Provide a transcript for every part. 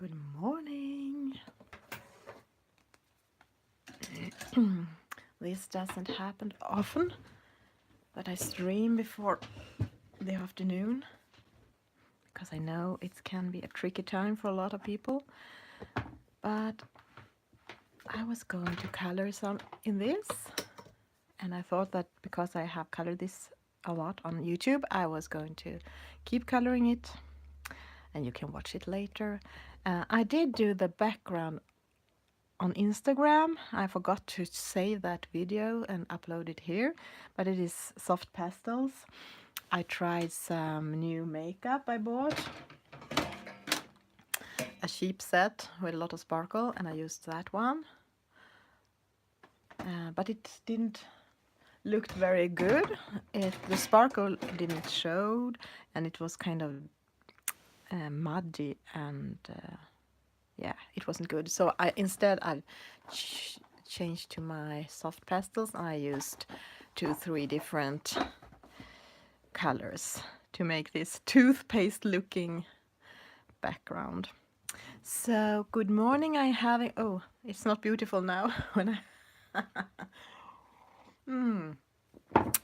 Good morning. This doesn't happen often, but I stream before the afternoon because I know it can be a tricky time for a lot of people. But I was going to color some in this, and I thought that because I have colored this a lot on YouTube, I was going to keep coloring it, and you can watch it later. I did do the background on Instagram. I forgot to save that video and upload it here, but it is soft pastels. I tried some new makeup I bought, a cheap set with a lot of sparkle, and I used that one. But it didn't look very good. The sparkle didn't show, and it was kind of muddy, and yeah, it wasn't good. So instead I changed to my soft pastels. I used 2-3 different colors to make this toothpaste looking background. So good morning. Oh, it's not beautiful now when I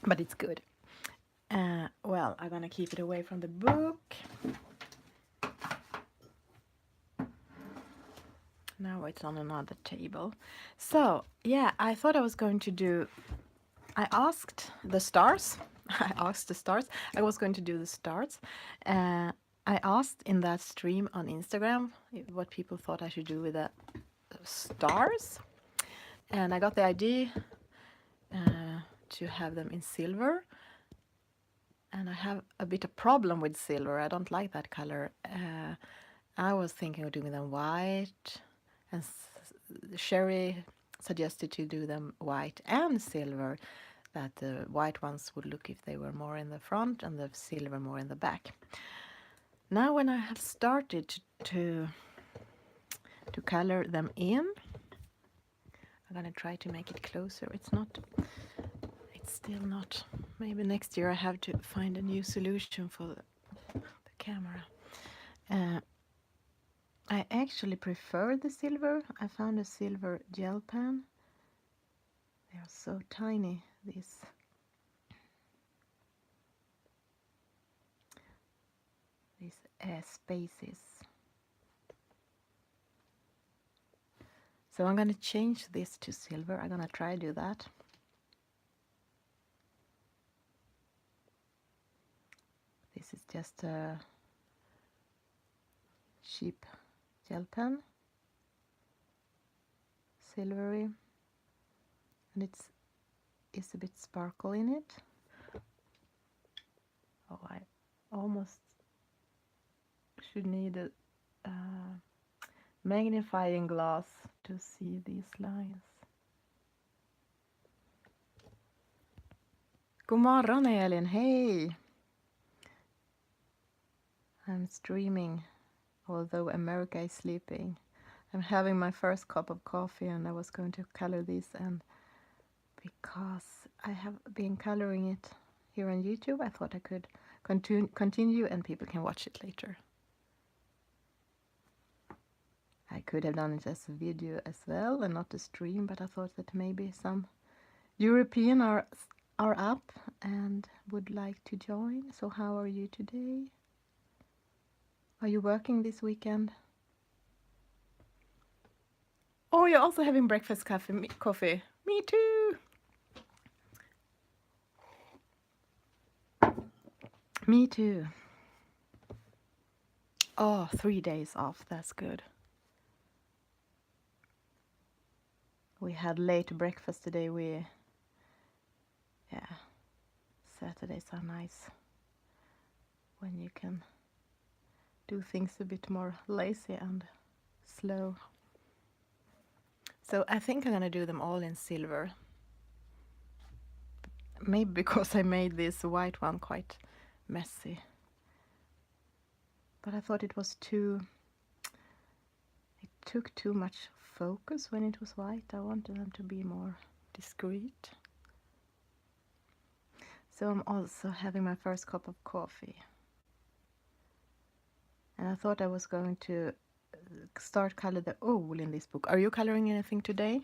but it's good. Well, I'm gonna keep it away from the book. Now it's on another table. So yeah, I thought I was going to do, I asked the stars. I was going to do the stars. I asked in that stream on Instagram what people thought I should do with the stars. And I got the idea to have them in silver. And I have a bit of problem with silver. I don't like that color. I was thinking of doing them white, and Sherry suggested to do them white and silver, that the white ones would look if they were more in the front and the silver more in the back. Now when I have started to color them in, I'm gonna try to make it closer. It's still not, maybe next year I have to find a new solution for the camera. I actually prefer the silver. I found a silver gel pen. They are so tiny, these. Spaces. So I'm going to change this to silver. I'm going to try to do that. This is just a cheap gel pen, silvery, and it's a bit sparkle in it. Oh, I almost should need a magnifying glass to see these lines. God morgon Elin, hej! I'm streaming, although America is sleeping. I'm having my first cup of coffee, and I was going to color this, and because I have been coloring it here on YouTube, I thought I could continue and people can watch it later. I could have done it as a video as well and not a stream, but I thought that maybe some European are up and would like to join. So how are you today? Are you working this weekend? Oh, you're also having breakfast coffee. Me too. Me too. Oh, 3 days off. That's good. We had late breakfast today. Yeah, Saturdays are nice when you can do things a bit more lazy and slow. So I think I'm gonna do them all in silver. Maybe because I made this white one quite messy. But I thought it took too much focus when it was white. I wanted them to be more discreet. So I'm also having my first cup of coffee. And I thought I was going to start color the owl in this book. Are you coloring anything today?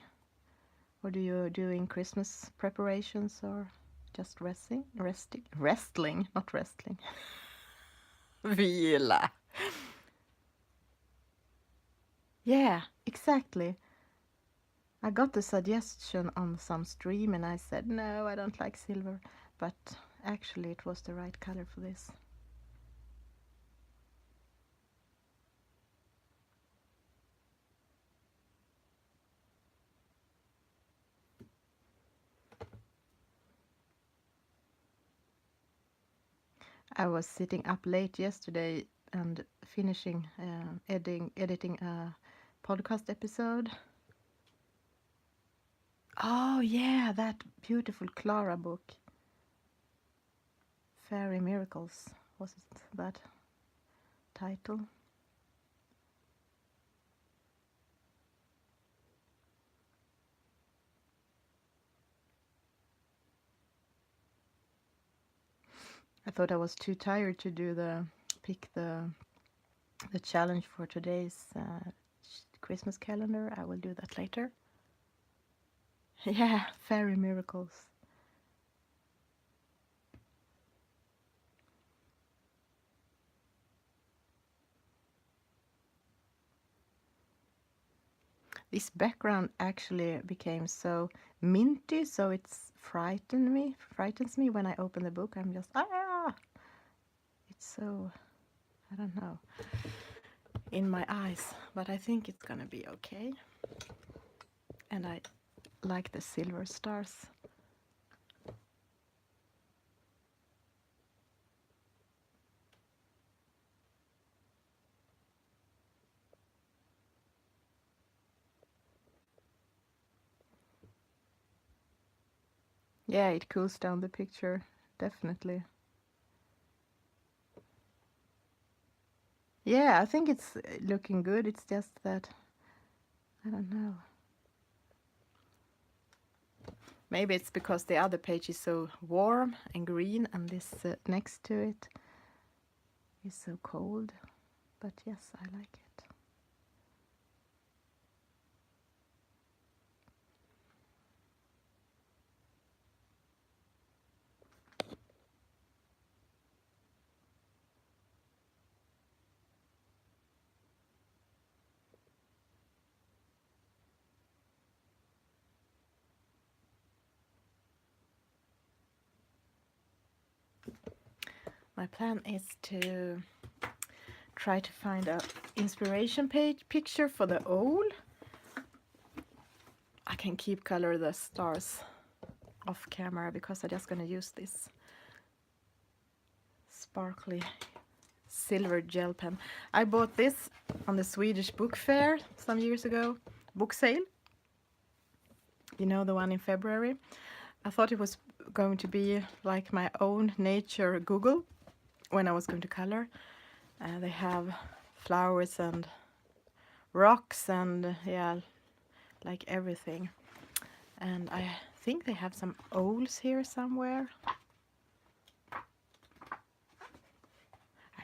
Or do you doing Christmas preparations or just wrestling, not wrestling. Vila. Yeah, exactly. I got the suggestion on some stream and I said, no, I don't like silver. But actually it was the right color for this. I was sitting up late yesterday and finishing editing a podcast episode. Oh yeah, that beautiful Clara book. Fairy Miracles, was it that title? I thought I was too tired to do pick the challenge for today's Christmas calendar. I will do that later. Yeah, Fairy Miracles. This background actually became so minty, so it's frightens me when I open the book. I'm just it's so, I don't know, in my eyes, but I think it's gonna be okay. And I like the silver stars. Yeah, it cools down the picture, definitely. Yeah, I think it's looking good. It's just that, I don't know. Maybe it's because the other page is so warm and green and this next to it is so cold. But yes, I like it. My plan is to try to find a inspiration picture for the owl. I can keep color the stars off camera because I'm just gonna use this sparkly silver gel pen. I bought this on the Swedish book fair some years ago, book sale. You know, the one in February. I thought it was going to be like my own nature Google when I was going to color. They have flowers and rocks and yeah, like everything. And I think they have some owls here somewhere. I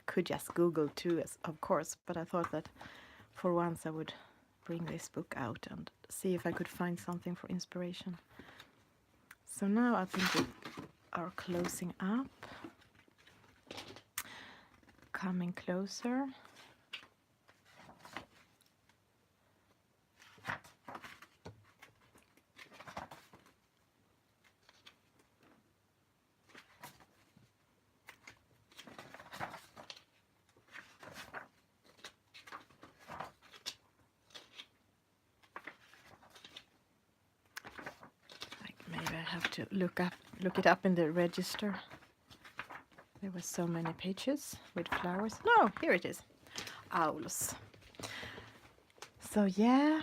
could just Google too, of course, but I thought that for once I would bring this book out and see if I could find something for inspiration. So now I think we are closing up, coming closer. Maybe I have to look it up in the register. There were so many pages with flowers. No, here it is. Owls. So yeah.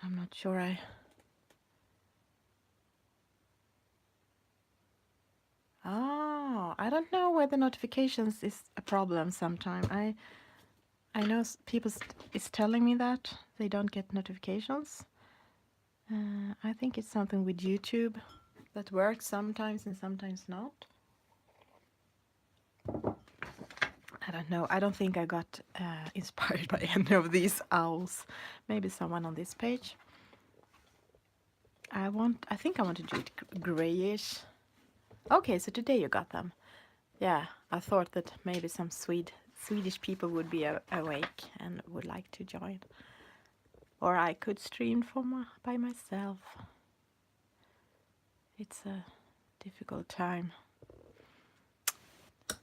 I'm not sure I don't know whether notifications is a problem sometime. I know people is telling me that they don't get notifications. I think it's something with YouTube that works sometimes and sometimes not. don't know. I don't think I got inspired by any of these owls. Maybe someone on this page. I think I want to do it grayish. Okay, so today you got them. Yeah, I thought that maybe some Swedish people would be awake and would like to join. Or I could stream by myself. It's a difficult time.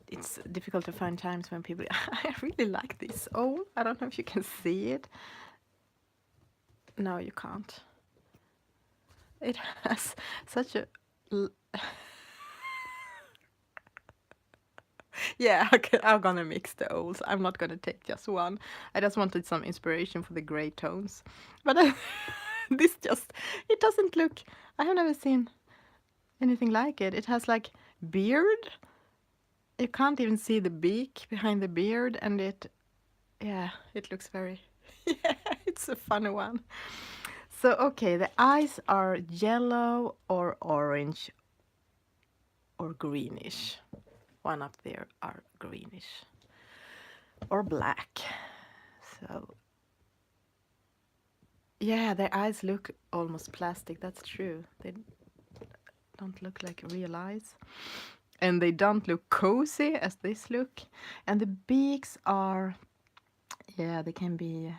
It's difficult to find times when people... I really like this owl. I don't know if you can see it. No, you can't. It has such a... Yeah, okay, I'm gonna mix the owls. I'm not gonna take just one. I just wanted some inspiration for the gray tones. But this just... It doesn't look... I have never seen anything like it. It has like beard. You can't even see the beak behind the beard, and it... Yeah, it looks very... Yeah, it's a funny one. So, okay, the eyes are yellow or orange or greenish. One up there are greenish or black. So, yeah, their eyes look almost plastic. That's true. They don't look like real eyes. And they don't look cozy as this look. And the beaks are, yeah, they can be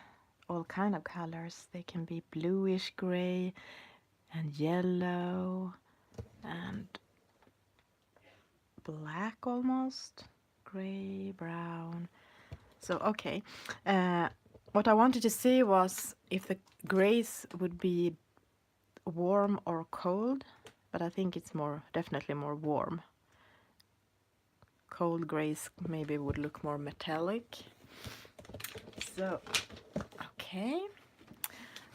all kind of colors. They can be bluish gray and yellow and black almost, gray, brown. So, okay. What I wanted to see was if the grays would be warm or cold, but I think it's definitely more warm. Cold grays maybe would look more metallic. So, okay.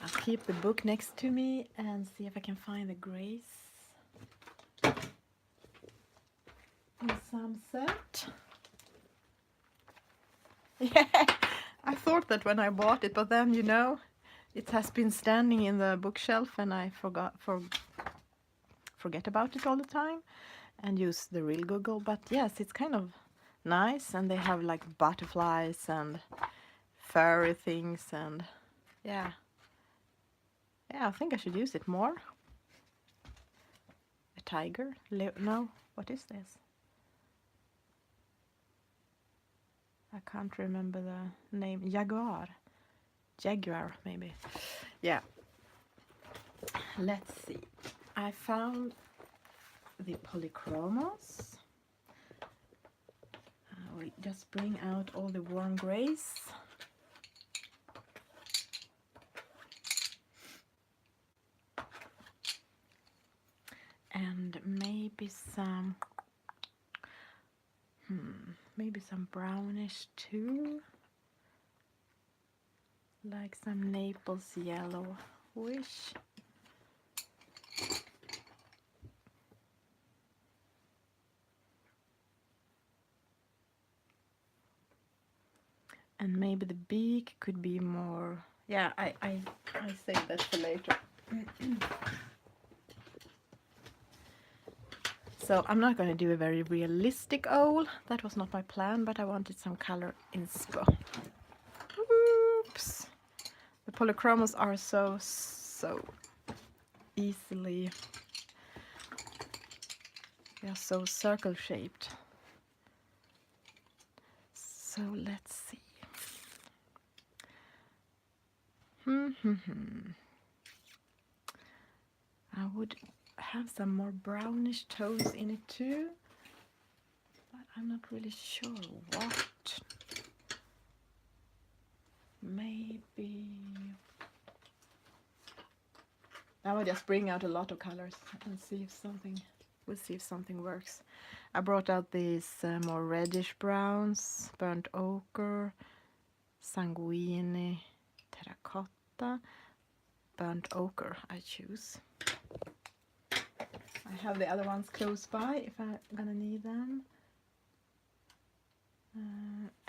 I'll keep the book next to me and see if I can find the grays in some set. Yeah, I thought that when I bought it, but then, you know, it has been standing in the bookshelf and I forget about it all the time and use the real Google. But yes, it's kind of nice, and they have like butterflies and furry things, and yeah. Yeah, I think I should use it more. A tiger? No, what is this? I can't remember the name. Jaguar, maybe. Yeah. Let's see. I found the polychromos. We just bring out all the warm grays. And maybe some brownish too. Like some Naples yellowish. And maybe the beak could be more... Yeah, I save that for later. So I'm not going to do a very realistic owl. That was not my plan, but I wanted some color inspo. Oops. The polychromos are so easily... They are so circle shaped. So let's see. I would have some more brownish tones in it too, but I'm not really sure what. Maybe I will just bring out a lot of colors and see if something works. I brought out these more reddish browns, burnt ochre, sanguine, terracotta, burnt ochre I choose. I have the other ones close by if I'm gonna need them.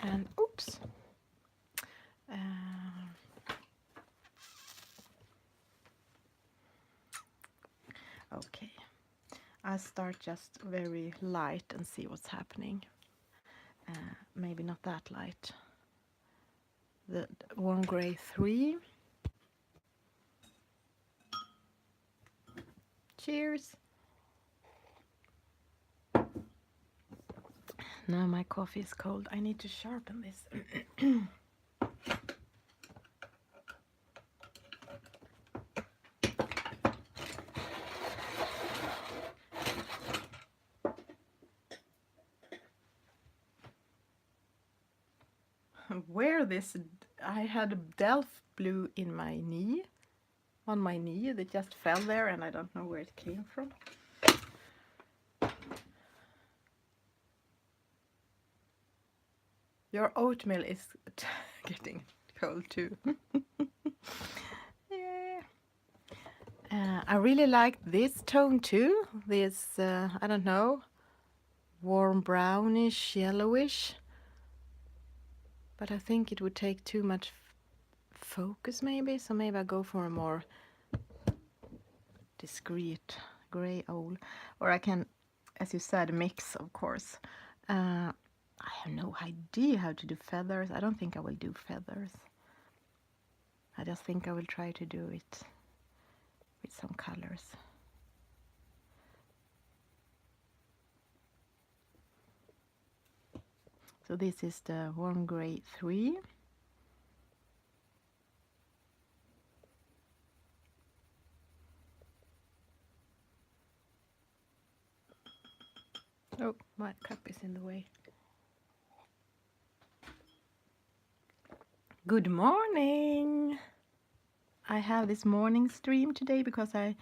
And oops. Okay, I'll start just very light and see what's happening. Maybe not that light. The warm gray 3. Cheers. Now my coffee is cold. I need to sharpen this. Where this, I had a delft blue in my knee, on my knee, that just fell there and I don't know where it came from. Your oatmeal is getting cold too. Yeah. I really like this tone too. This, I don't know, warm brownish, yellowish. But I think it would take too much focus maybe. So maybe I go for a more discreet gray owl. Or I can, as you said, mix, of course. I have no idea how to do feathers. I don't think I will do feathers. I just think I will try to do it with some colors. So this is the warm gray 3. Oh, my cup is in the way. Good morning! I have this morning stream today because I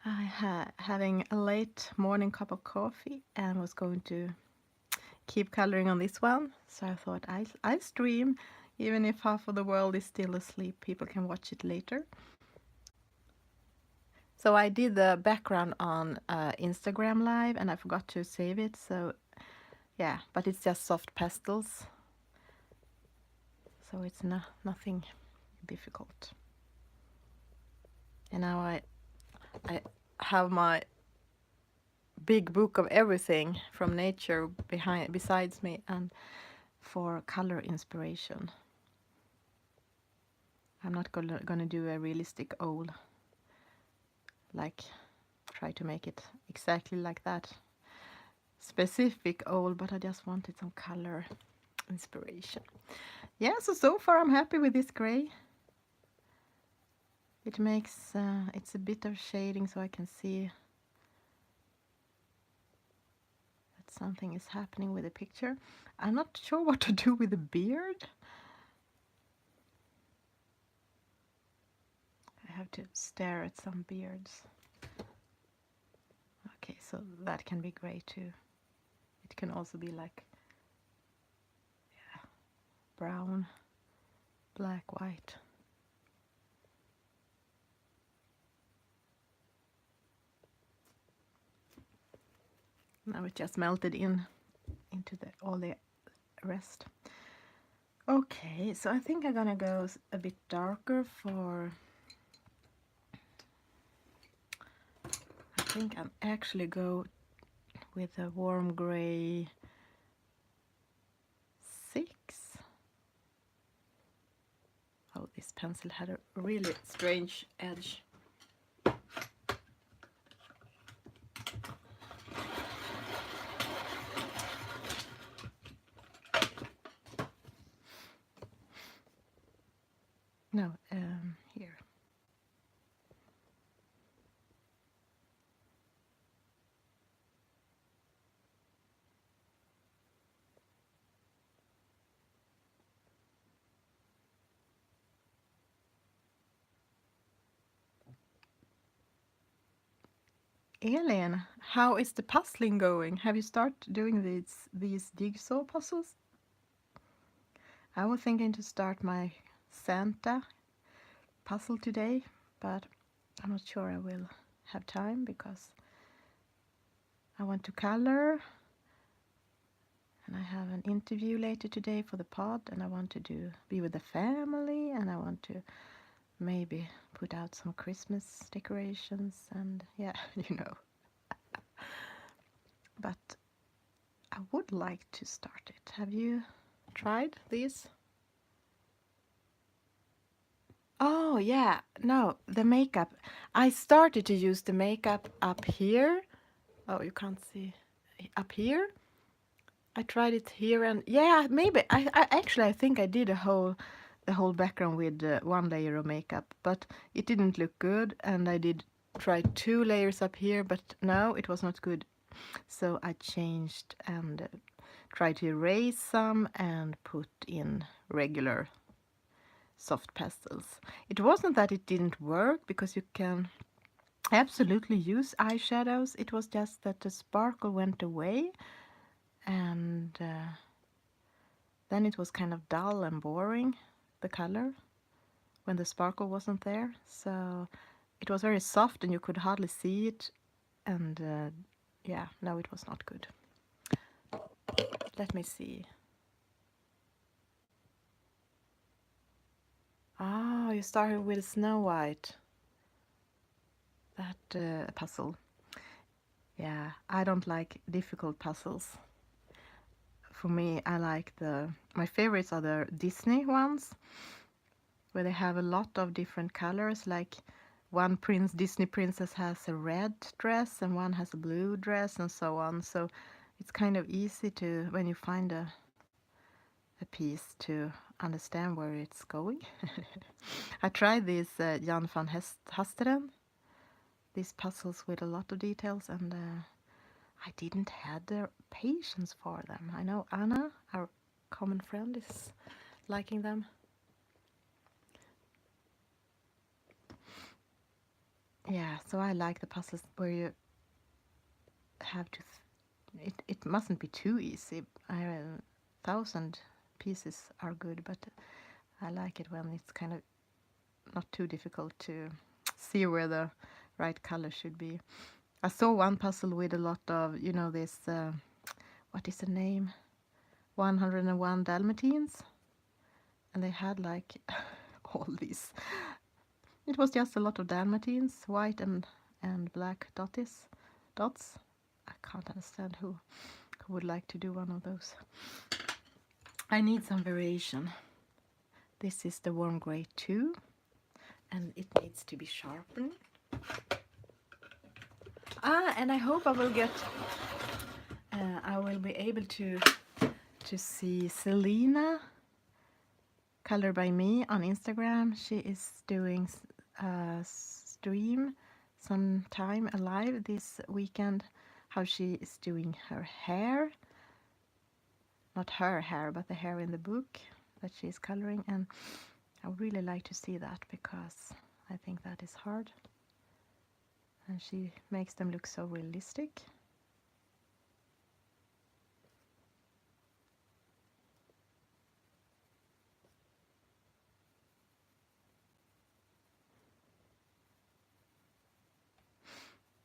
having a late morning cup of coffee and was going to keep coloring on this one. So I thought I'll stream, even if half of the world is still asleep. People can watch it later. So I did the background on Instagram Live and I forgot to save it. So yeah, but it's just soft pastels. So it's nothing difficult. And now I have my big book of everything from nature besides me and for color inspiration. I'm not gonna do a realistic owl, like try to make it exactly like that specific owl, but I just wanted some color inspiration. Yeah, so far I'm happy with this gray. It makes it's a bit of shading so I can see that something is happening with the picture. I'm not sure what to do with the beard. I have to stare at some beards. Okay, so that can be gray too. It can also be like, yeah, brown, black, white. Now it just melted into all the rest. Okay, so I think I'm gonna go a bit darker for, I think I'm actually go with a warm gray 6. Oh, this pencil had a really strange edge. No, here. Elin, how is the puzzling going? Have you started doing these jigsaw puzzles? I was thinking to start my Santa puzzle today, but I'm not sure I will have time because I want to color and I have an interview later today for the pod and I want to be with the family and I want to maybe put out some Christmas decorations and yeah, you know. But I would like to start it. Have you tried these? Oh yeah, no, the makeup. I started to use the makeup up here. Oh, you can't see. Up here. I tried it here and yeah, maybe I actually I think I did the whole background with one layer of makeup, but it didn't look good, and I did try 2 layers up here, but no, it was not good. So I changed and tried to erase some and put in regular soft pastels. It wasn't that it didn't work, because you can absolutely use eyeshadows. It was just that the sparkle went away, and then it was kind of dull and boring, the color, when the sparkle wasn't there. So it was very soft and you could hardly see it, and yeah, no, it was not good. Let me see. Ah, you started with Snow White. That puzzle. Yeah, I don't like difficult puzzles. For me, I like my favorites are the Disney ones, where they have a lot of different colors. Like one Disney princess has a red dress and one has a blue dress and so on. So it's kind of easy to, when you find a piece, to understand where it's going. I tried this Jan van Hasteren, these puzzles with a lot of details, and I didn't have the patience for them. I know Anna, our common friend, is liking them. Yeah, so I like the puzzles where you have to. It mustn't be too easy. 1,000 pieces are good, but I like it when it's kind of not too difficult to see where the right color should be. I saw one puzzle with a lot of, this, what is the name? 101 Dalmatines. And they had like all these. It was just a lot of Dalmatines, white and black dots. I can't understand who would like to do one of those. I need some variation. This is the warm gray 2, and it needs to be sharpened. And I hope I will be able to see Selena, Color by Me, on Instagram. She is doing a stream sometime live this weekend, how she is doing her hair. Not her hair, but the hair in the book that she's coloring, and I would really like to see that, because I think that is hard, and she makes them look so realistic.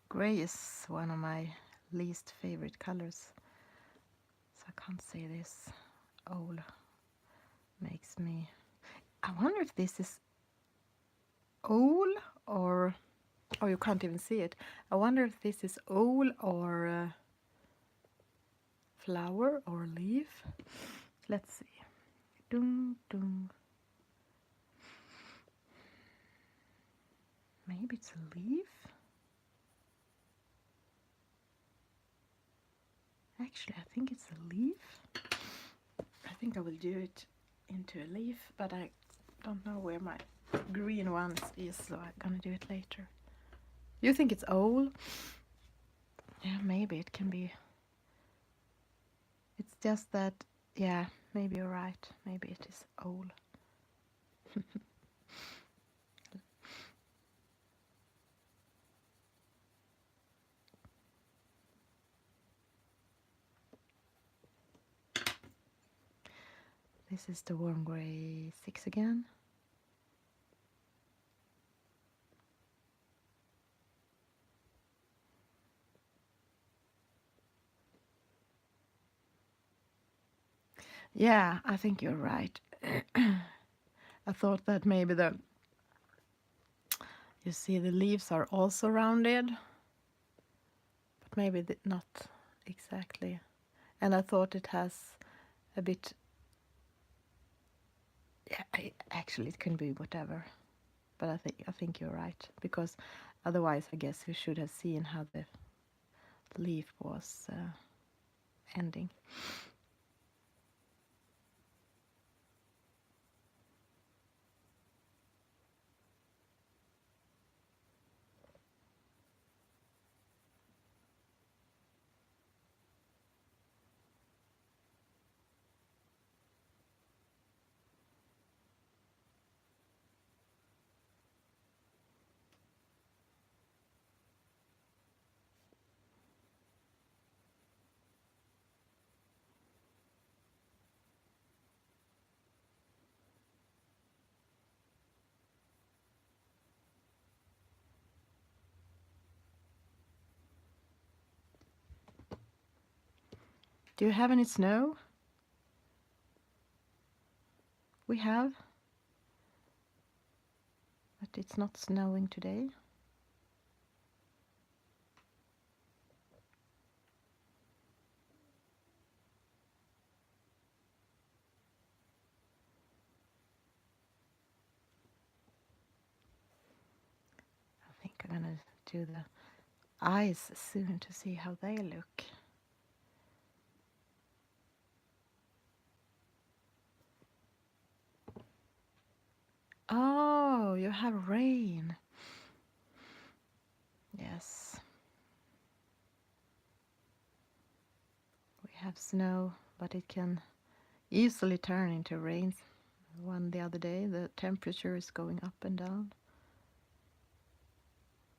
Gray is one of my least favorite colors, so I can't say this. Old makes me. I wonder if this is old or. Oh, you can't even see it. I wonder if this is old or flower or leaf. Let's see. Dung, dung. Maybe it's a leaf. Actually, I think it's a leaf. I think I will do it into a leaf, but I don't know where my green ones is, so I'm gonna do it later. You think it's old? Yeah, maybe it can be. It's just that, yeah, maybe you're right. Maybe it is old. This is the warm gray 6 again. Yeah, I think you're right. I thought that maybe you see the leaves are also rounded, but maybe not exactly. and I thought it has a bit. Yeah, actually, it can be whatever, but I think you're right, because otherwise, I guess you should have seen how the leaf was ending. Do you have any snow? We have, but it's not snowing today. I think I'm gonna do the eyes soon to see how they look. Oh, you have rain. Yes. We have snow, but it can easily turn into rain. One the other day, the temperature is going up and down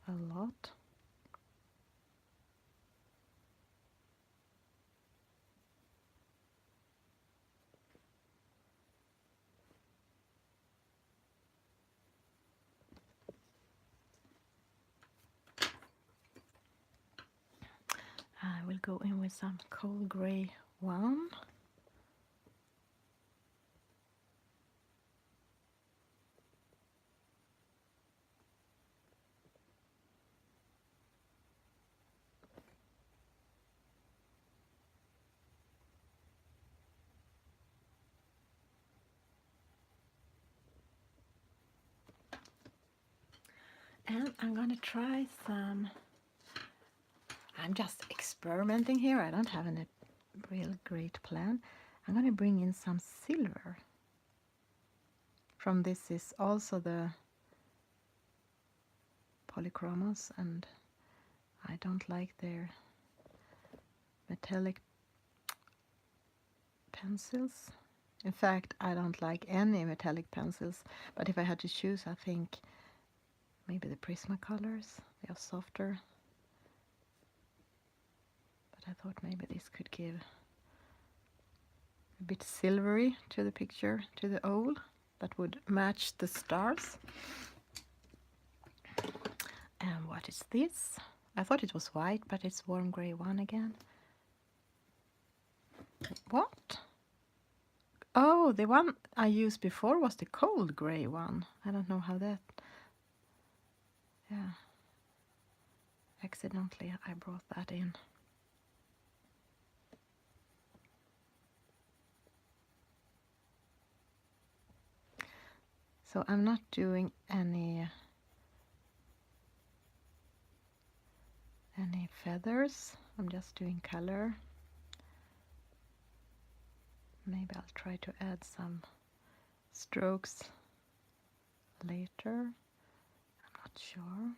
a lot. I will go in with some cold gray one. And I'm gonna try some. I'm just experimenting here. I don't have any real great plan. I'm gonna bring in some silver. From this is also the polychromos, and I don't like their metallic pencils. In fact, I don't like any metallic pencils, but if I had to choose, I think maybe the Prismacolors. They are softer. But I thought maybe this could give a bit silvery to the picture, to the owl, that would match the stars. And what is this? I thought it was white, but it's warm gray one again. What? Oh, the one I used before was the cold gray one. I don't know how that... Yeah. Accidentally, I brought that in. So I'm not doing any feathers. I'm just doing color. Maybe I'll try to add some strokes later. I'm not sure.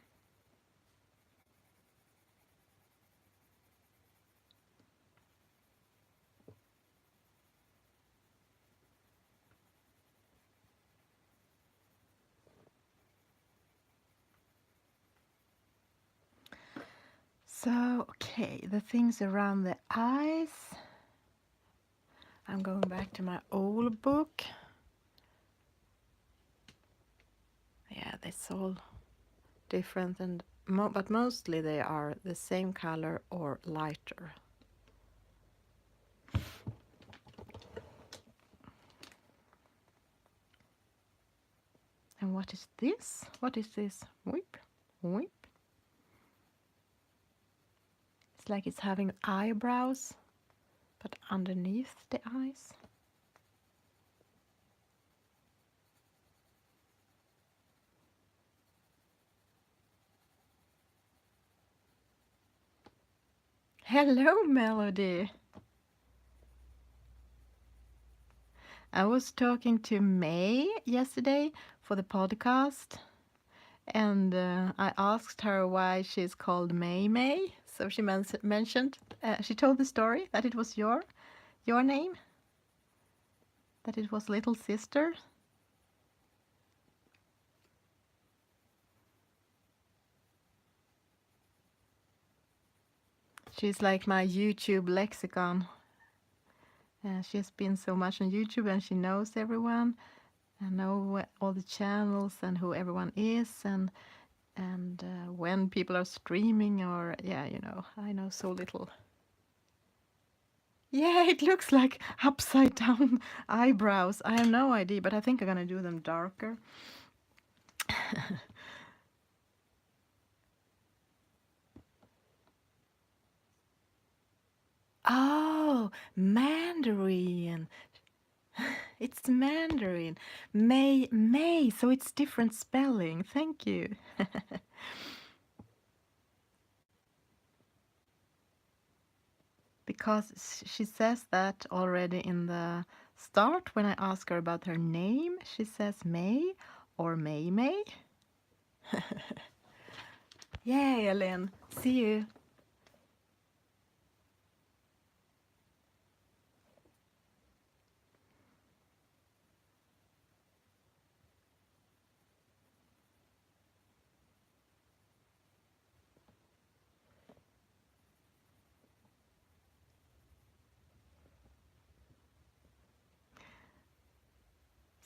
So, okay, the things around the eyes. I'm going back to my old book. Yeah, it's all different, and but mostly they are the same color or lighter. And what is this? What is this? Whip, whip. It's like it's having eyebrows, but underneath the eyes. Hello, Melody. I was talking to May yesterday for the podcast, and I asked her why she's called May May. So she mentioned, she told the story that it was your name, that it was little sister. She's like my YouTube lexicon. She has been so much on YouTube, and she knows everyone, and know all the channels and who everyone is, and when people are streaming, or yeah, you know, I know so little. Yeah, it looks like upside down eyebrows. I have no idea, but I think I'm gonna do them darker. Oh, Mandarin. It's Mandarin. May, so it's different spelling. Thank you. Because she says that already in the start when I ask her about her name. She says May or May May. Yay, Ellen. See you.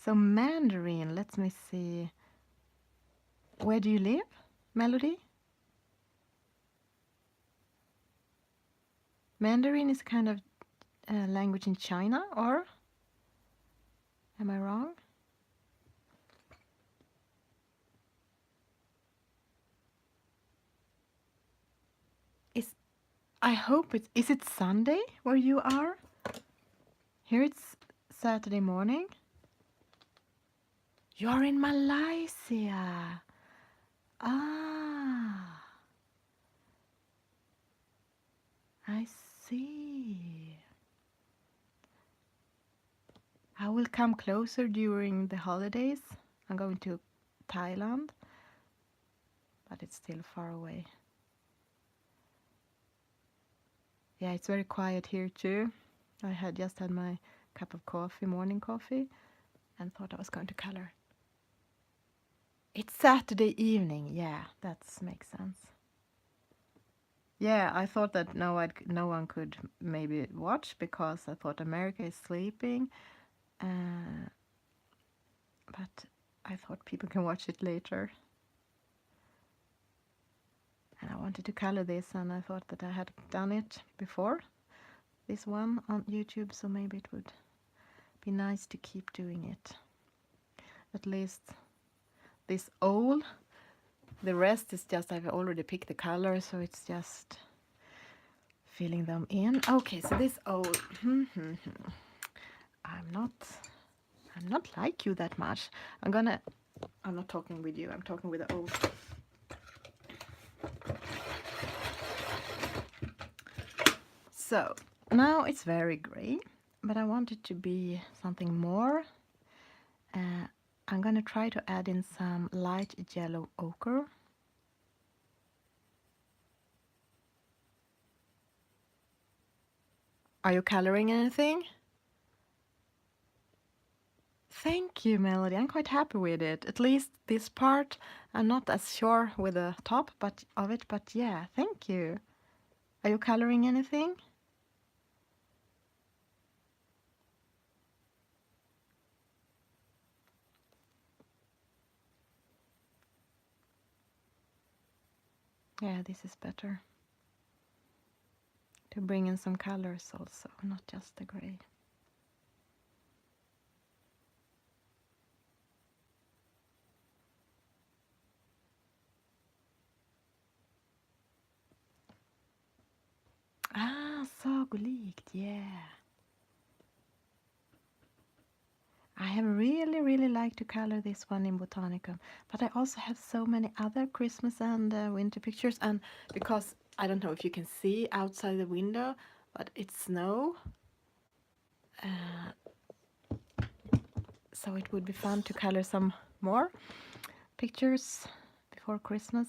So Mandarin, let me see. Where do you live, Melody? Mandarin is kind of a language in China, or am I wrong? Is I hope is it Sunday where you are? Here it's Saturday morning. You're in Malaysia. Ah, I see. I will come closer during the holidays. I'm going to Thailand, but it's still far away. Yeah, it's very quiet here too. I had just had my cup of coffee, morning coffee, and thought I was going to color. It's Saturday evening. Yeah, that makes sense. Yeah, I thought that no one could maybe watch because I thought America is sleeping. But I thought people can watch it later. And I wanted to color this, and I thought that I had done it before, this one on YouTube, so maybe it would be nice to keep doing it. At least this owl. The rest is just, I've already picked the color, so it's just filling them in. Okay, so this owl. I'm not like you that much. I'm not talking with you, I'm talking with the owl. So now it's very gray, but I want it to be something more. I'm gonna try to add in some light yellow ochre. Are you coloring anything? Thank you, Melody. I'm quite happy with it. At least this part, I'm not as sure with the top of it, but yeah, thank you. Are you coloring anything? Yeah, this is better. To bring in some colors also, not just the gray. Ah, sagolikt, yeah. have really, really liked to color this one in Botanicum, but I also have so many other Christmas and winter pictures, and because I don't know if you can see outside the window, but it's snow, uh, so it would be fun to color some more pictures before Christmas.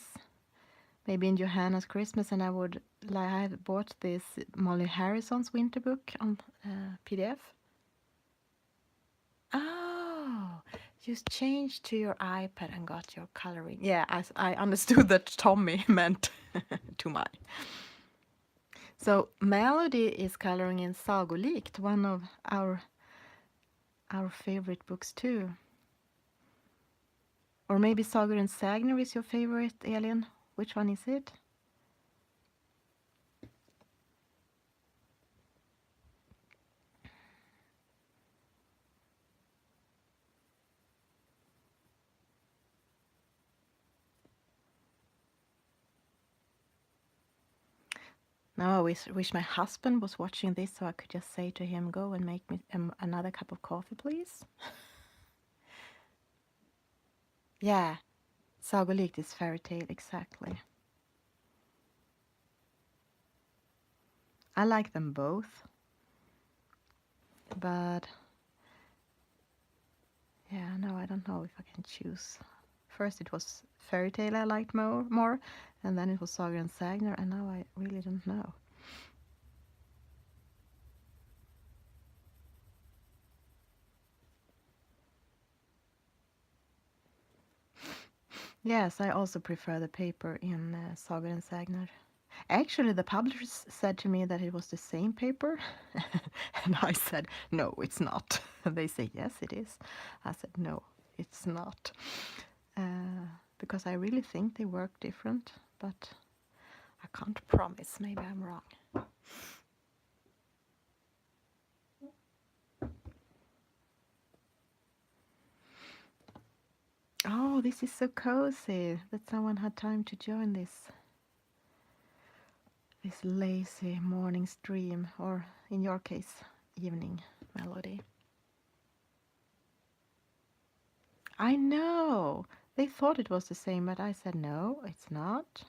Maybe in Johanna's Christmas, and I have bought this Molly Harrison's winter book on PDF. Oh, you changed to your iPad and got your coloring. Yeah, I understood that Tommy meant to mine. So Melody is coloring in Sagolikt, one of our favorite books too. Or maybe Sagor and Sagner is your favorite, Elin. Which one is it? Now I wish my husband was watching this so I could just say to him, go and make me another cup of coffee, please. Yeah, Sagolikt is fairy tale, exactly. I like them both, but yeah, no, I don't know if I can choose. First it was fairy tale I liked more, and then it was Saga and Sagner, and now I really don't know. Yes, I also prefer the paper in Saga and Sagner. Actually, the publishers said to me that it was the same paper, and I said, no, it's not. They say, yes, it is. I said, no, it's not. Because I really think they work different, but I can't promise. Maybe I'm wrong. Oh, this is so cozy that someone had time to join this lazy morning stream, or in your case, evening melody. I know! They thought it was the same, but I said no, it's not.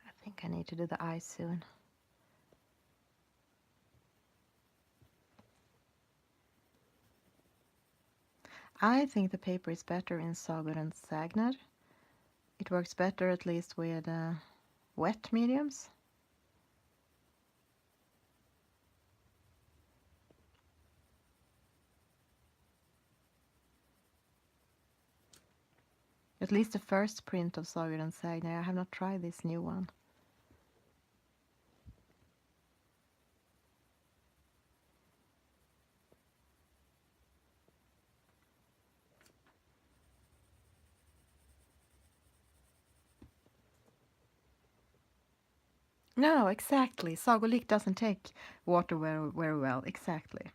I think I need to do the eyes soon. I think the paper is better in Sager and Sagner. It works better at least with wet mediums. At least the first print of Sager and Sagner. I have not tried this new one. No, exactly. Sagolik doesn't take water very, very well. Exactly.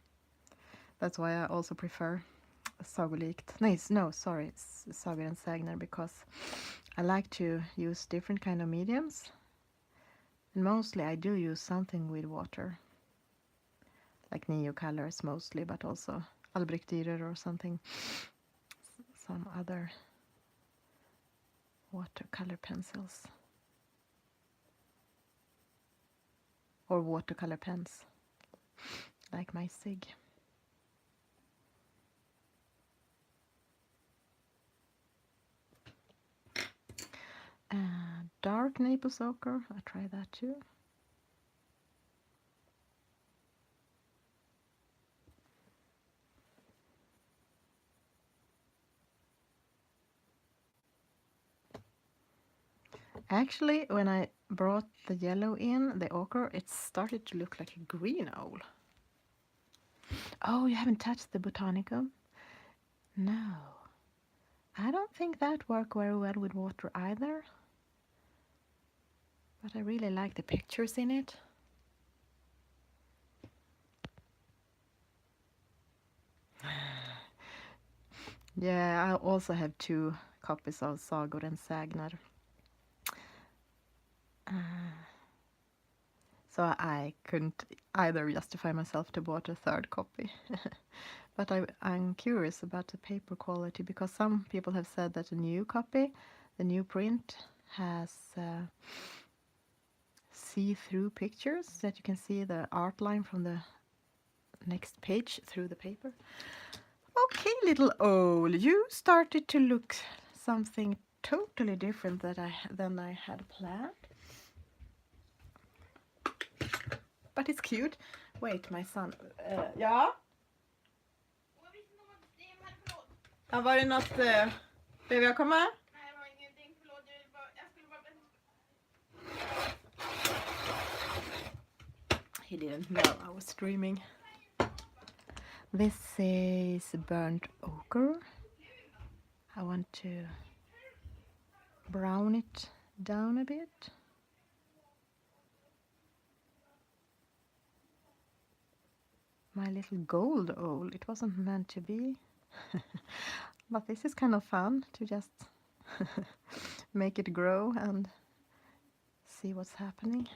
That's why I also prefer Sagolikt. No, sorry, it's Sager and Sagner, because I like to use different kind of mediums. And mostly I do use something with water. Like Neo colors mostly, but also Albrecht or something. Some other watercolor pencils. Or watercolor pens. Like my Sig. Dark maple ochre, I try that too. Actually, when I brought the yellow in, the ochre, it started to look like a green owl. Oh, you haven't touched the Botanicum? No. I don't think that worked very well with water either. But I really like the pictures in it. Yeah, I also have 2 copies of Sagor and Sagnar. So I couldn't either justify myself to bought a 3rd copy. But I'm curious about the paper quality, because some people have said that the new copy, the new print, has see-through pictures, that you can see the art line from the next page through the paper. Okay, little owl, you started to look something totally different than I had planned. But it's cute. Wait, my son. Ja? Ja, var det något... behöver jag komma? Nej, det var ingenting. Förlåt, jag skulle bara... He didn't know I was streaming. This is burnt ochre. I want to brown it down a bit. My little gold owl, it wasn't meant to be. But this is kind of fun to just make it grow and see what's happening.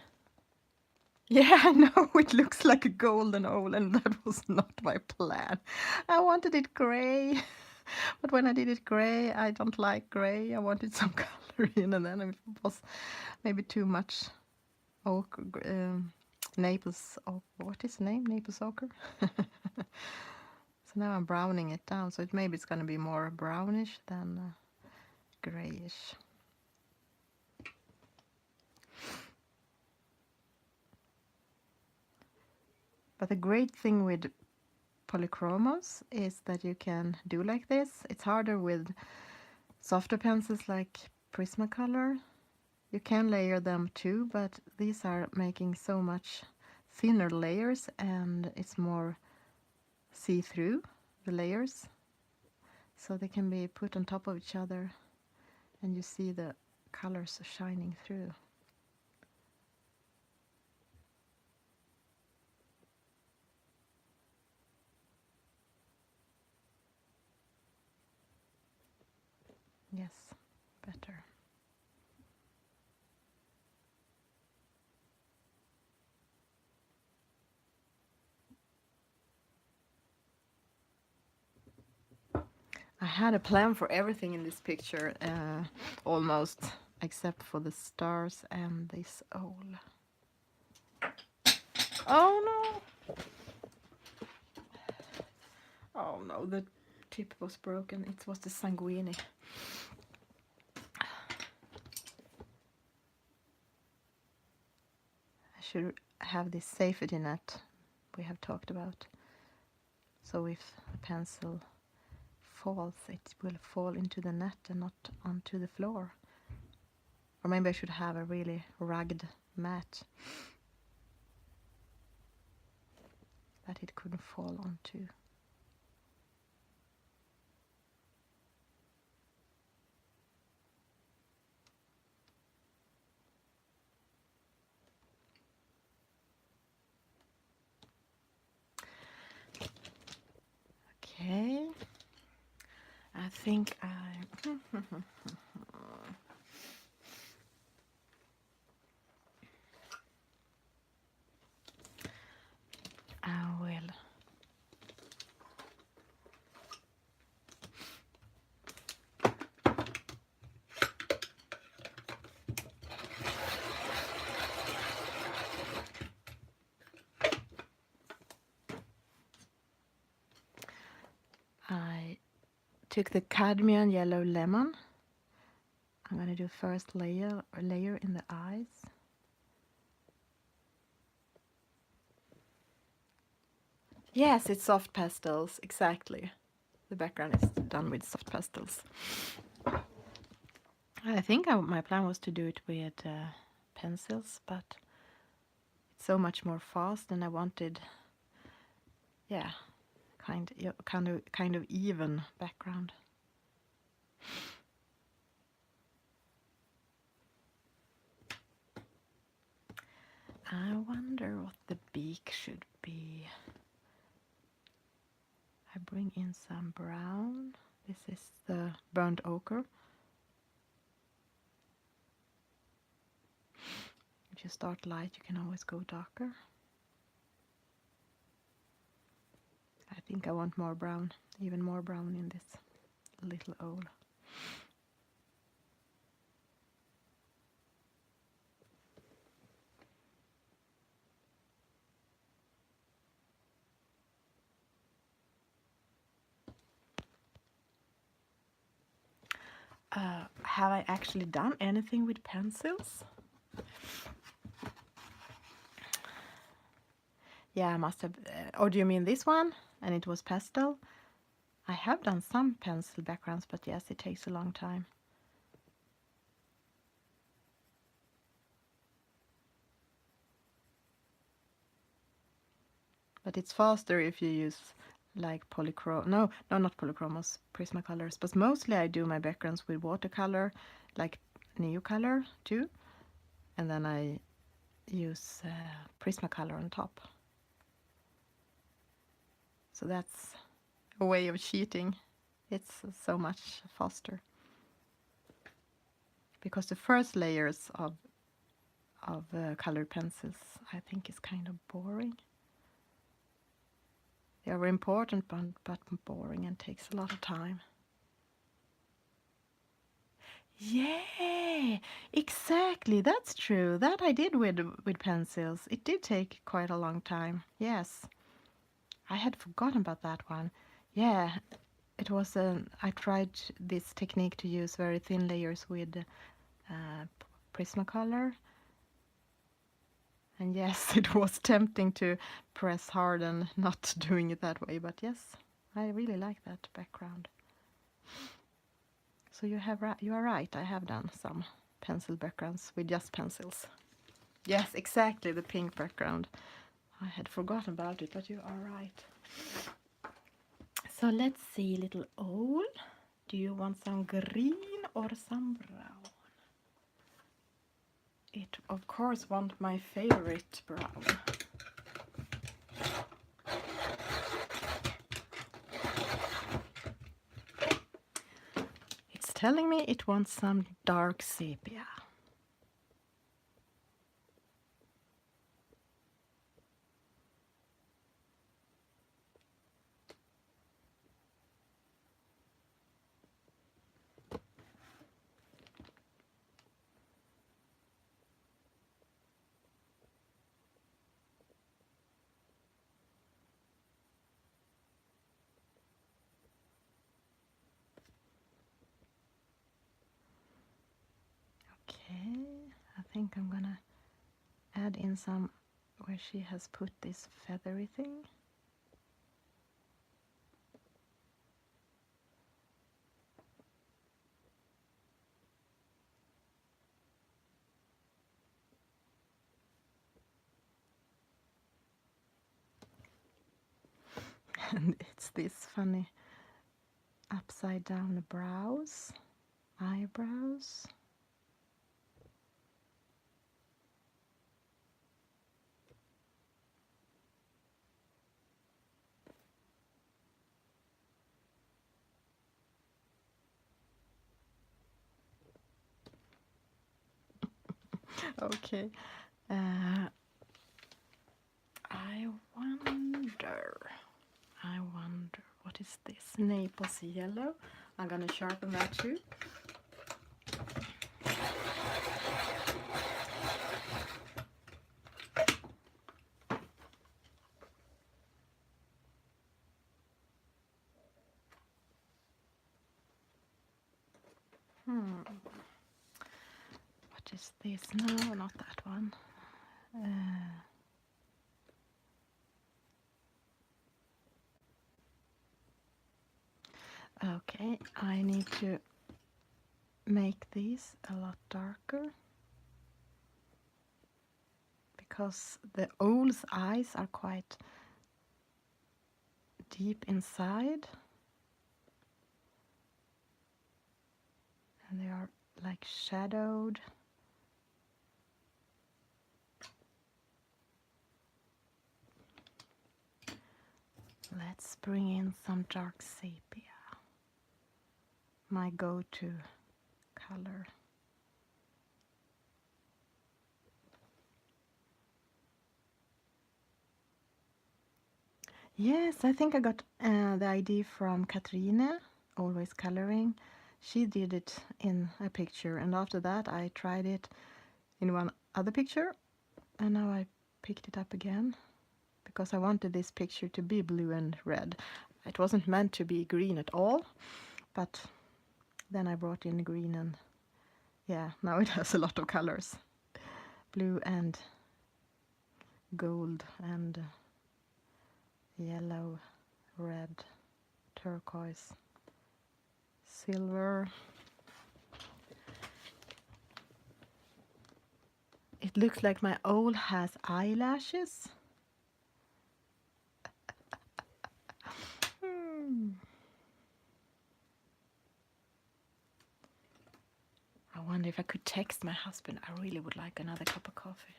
Yeah, I know, it looks like a golden owl, and that was not my plan. I wanted it gray, but when I did it gray, I don't like gray. I wanted some color in, and then it was maybe too much ochre, Naples, what is the name? Naples ochre? So now I'm browning it down, so maybe it's going to be more brownish than grayish. But the great thing with polychromos is that you can do like this. It's harder with softer pencils like Prismacolor. You can layer them too, but these are making so much thinner layers, and it's more see-through, the layers. So they can be put on top of each other, and you see the colors shining through. Yes, better. I had a plan for everything in this picture, almost, except for the stars and this owl. Oh no! Oh no, the tip was broken. It was the sanguine. I should have this safety net we have talked about. So if the pencil falls, it will fall into the net and not onto the floor. Or maybe I should have a really rugged mat that it couldn't fall onto. Okay, I think I will. I took the cadmium yellow lemon. I'm going to do first layer in the eyes. Yes, it's soft pastels, exactly. The background is done with soft pastels. I think my plan was to do it with pencils, but it's so much more fast, and I wanted yeah, kind of even background. I wonder what the beak should be. I bring in some brown. This is the burnt ochre. If you start light, you can always go darker. I think I want more brown, even more brown in this little owl. Have I actually done anything with pencils? Yeah, I must have. Oh, do you mean this one? And it was pastel? I have done some pencil backgrounds, but yes, it takes a long time. But it's faster if you use like polychrome. No, not polychromos, Prismacolors. But mostly I do my backgrounds with watercolor, like Neocolor too. And then I use Prismacolor on top. So that's a way of cheating. It's so much faster. Because the first layers of colored pencils, I think, is kind of boring. They are important, but boring and takes a lot of time. Yeah, exactly. That's true. That I did with pencils. It did take quite a long time. Yes, I had forgotten about that one. Yeah, it was I tried this technique to use very thin layers with Prismacolor. And yes, it was tempting to press hard and not doing it that way, but yes, I really like that background. So you are right, I have done some pencil backgrounds with just pencils. Yes, exactly, the pink background. I had forgotten about it, but you are right. So let's see, little owl. Do you want some green or some brown? It, of course, want my favorite brown. It's telling me it wants some dark sepia. Okay, I think I'm gonna add in some where she has put this feathery thing. And it's this funny upside down brows, eyebrows. Okay. I wonder, what is this? Naples yellow. I'm gonna sharpen that too. What is this? No, not that one. Okay, I need to make these a lot darker because the owl's eyes are quite deep inside. And they are like shadowed. Let's bring in some dark sepia, my go-to color. Yes, I think I got the idea from Katrine, Always Coloring. She did it in a picture, and after that I tried it in one other picture, and now I picked it up again because I wanted this picture to be blue and red. It wasn't meant to be green at all, but then I brought in green, and yeah, now it has a lot of colors. Blue and gold and yellow, red, turquoise, silver. It looks like my owl has eyelashes. I wonder if I could text my husband. I really would like another cup of coffee.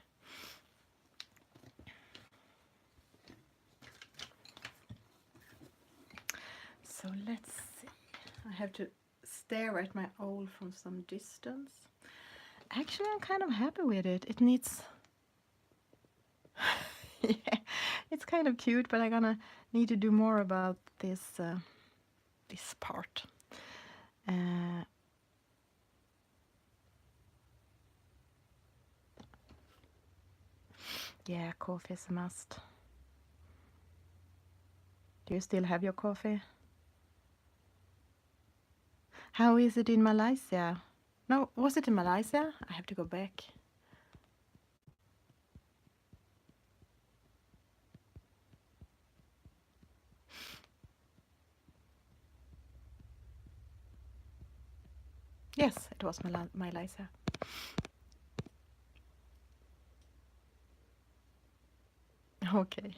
So let's see. I have to stare at my owl from some distance. Actually, I'm kind of happy with it. It needs... yeah, it's kind of cute, but I'm gonna need to do more about this this part. Yeah, coffee is a must. Do you still have your coffee? How is it in Malaysia? No, was it in Malaysia? I have to go back. Yes, it was Malaysia. Okay.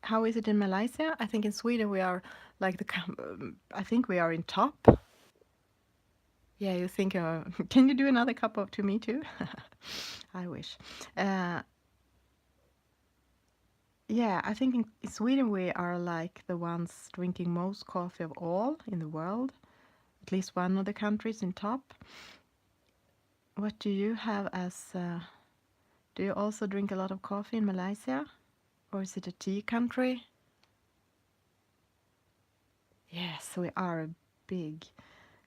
How is it in Malaysia? I think in Sweden we are like I think we are in top. Yeah, you think, can you do another cup of to me too? I wish. Yeah, I think in Sweden we are like the ones drinking most coffee of all in the world. At least one of the countries in top. What do you have as... do you also drink a lot of coffee in Malaysia? Or is it a tea country? Yes, we are big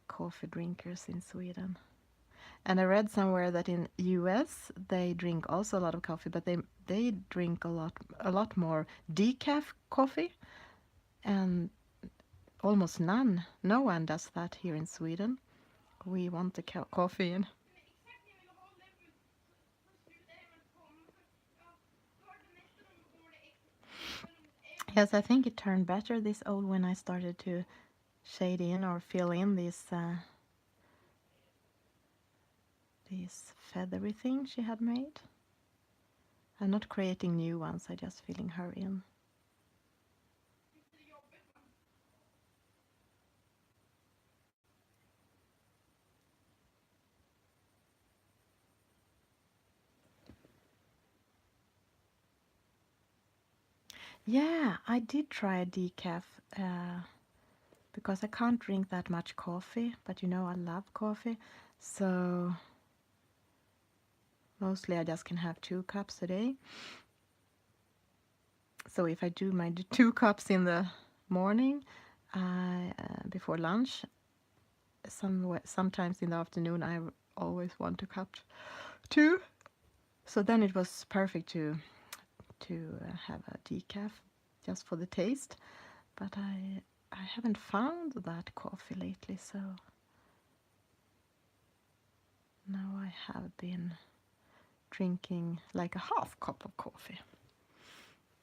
coffee drinkers in Sweden. And I read somewhere that in US they drink also a lot of coffee, but they drink a lot more decaf coffee, and almost no one does that here in Sweden. We want the coffee in. Yes, I think it turned better this old when I started to shade in or fill in these feathery things she had made. I'm not creating new ones, I'm just filling her in. Yeah, I did try decaf because I can't drink that much coffee, but you know I love coffee, so mostly I just can have 2 cups a day. So if I do my 2 cups in the morning, before lunch, sometimes in the afternoon I always want a cup too. So then it was perfect to have a decaf just for the taste, but I haven't found that coffee lately, so now I have been drinking like a half cup of coffee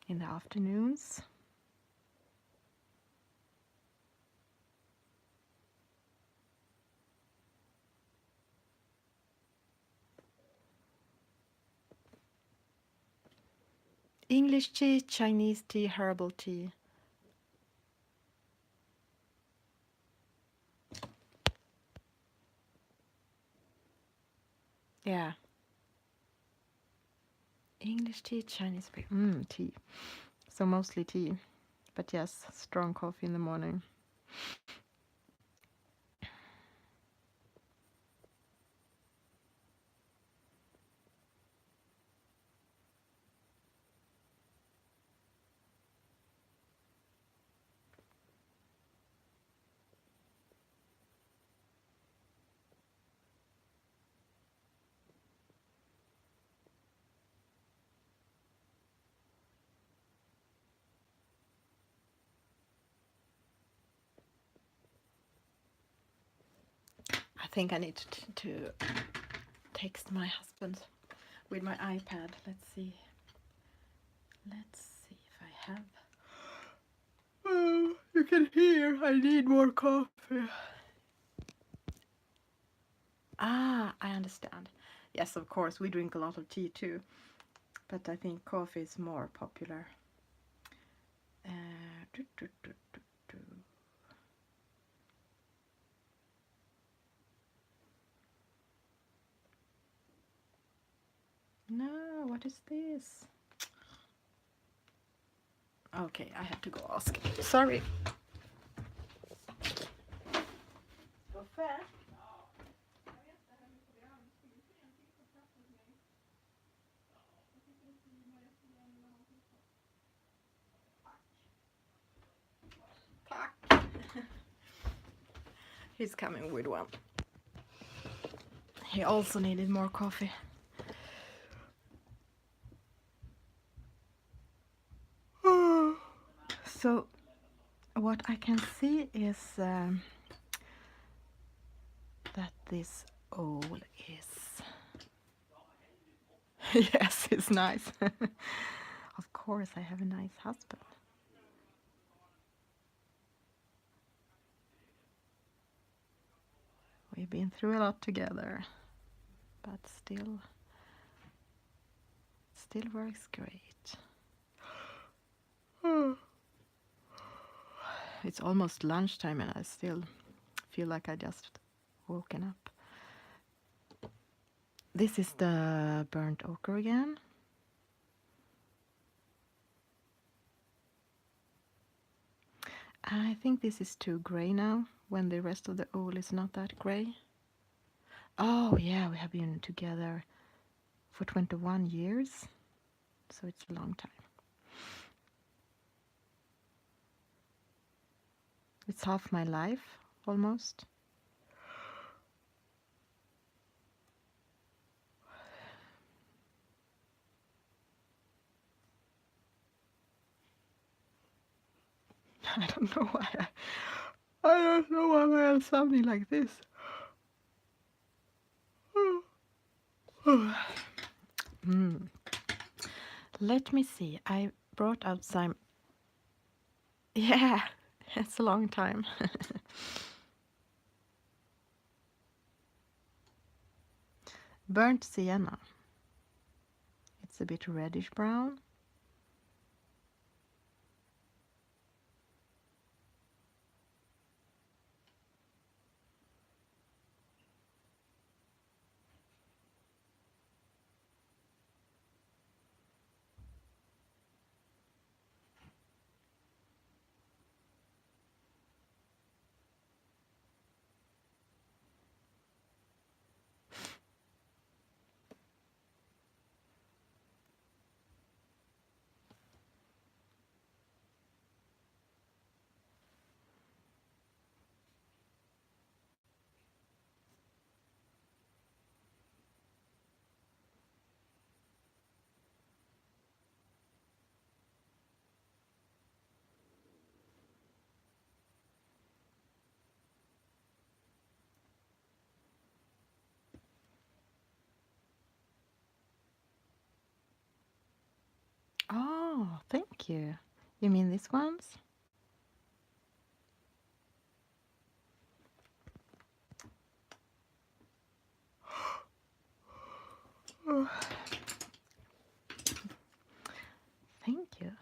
in the afternoons. English tea, Chinese tea, herbal tea. Yeah. English tea, Chinese tea. So mostly tea. But yes, strong coffee in the morning. I think I need to text my husband with my iPad. Let's see. Let's see if I have. Oh, you can hear. I need more coffee. Ah, I understand. Yes, of course, we drink a lot of tea too, but I think coffee is more popular. Do, do, do, do, do. No, what is this? Okay, I have to go ask. Sorry. Tack. He's coming with one. He also needed more coffee. So, what I can see is that this owl is. Yes, it's nice. Of course, I have a nice husband. We've been through a lot together, but still works great. It's almost lunchtime and I still feel like I just woken up. This is the burnt ochre again. I think this is too grey now, when the rest of the owl is not that grey. Oh yeah, we have been together for 21 years, so it's a long time. It's half my life, almost. I don't know why I don't know why I'm sounding like this. Let me see. I brought out some. Yeah, it's a long time. Burnt sienna. It's a bit reddish brown. Oh, thank you. You mean these ones? Oh. Thank you.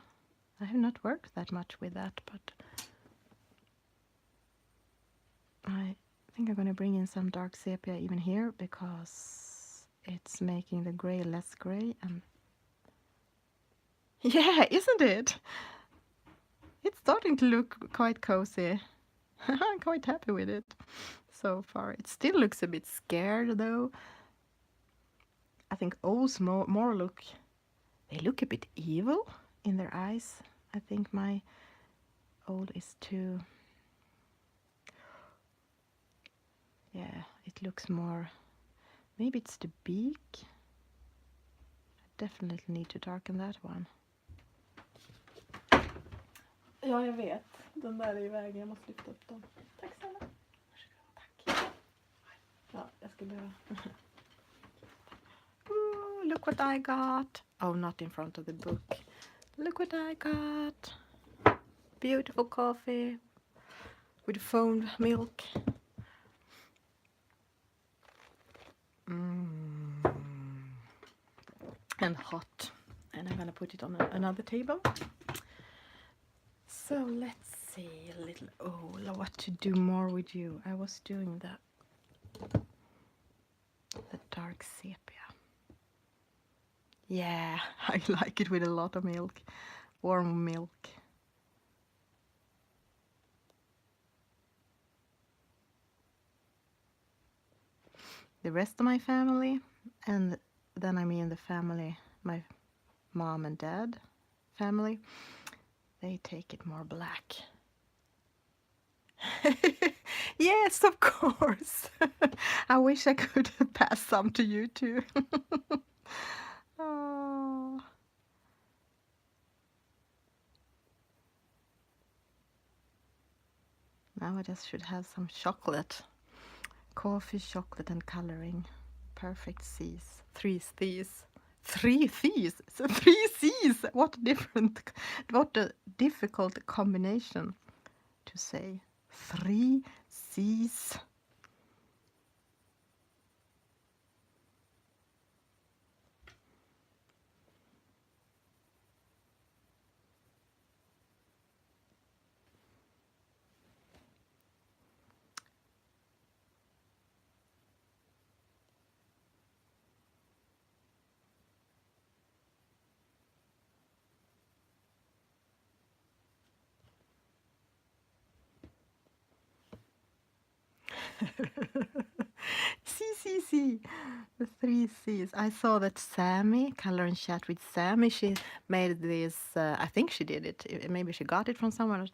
I have not worked that much with that, but I think I'm going to bring in some dark sepia even here because it's making the gray less gray, and yeah, isn't it? It's starting to look quite cozy. I'm quite happy with it so far. It still looks a bit scared though. I think O's more look, they look a bit evil in their eyes. I think my old is too, yeah, it looks more, maybe it's the beak. I definitely need to darken that one. Ja, jag vet. Den där är i vägen. Jag måste lyfta upp dem. Tack snälla. Varsågod, tack. Ja, jag ska behöva. Ooh, look what I got. Oh, not in front of the book. Look what I got. Beautiful coffee with foamed milk. And hot. And I'm gonna put it on another table. So let's see a little. Oh, what to do more with you? I was doing the dark sepia. Yeah, I like it with a lot of milk, warm milk. The rest of my family, and then I mean the family, my mom and dad family, they take it more black. Yes, of course. I wish I could pass some to you too. Oh. Now I just should have some chocolate. Coffee, chocolate and coloring. Perfect C's. 3 C's. 3 C's. So 3 C's. What a difficult combination to say. 3 C's. C. The 3 C's. I saw that Sammy, Color and Chat with Sammy, she made this, I think she did it, maybe she got it from someone.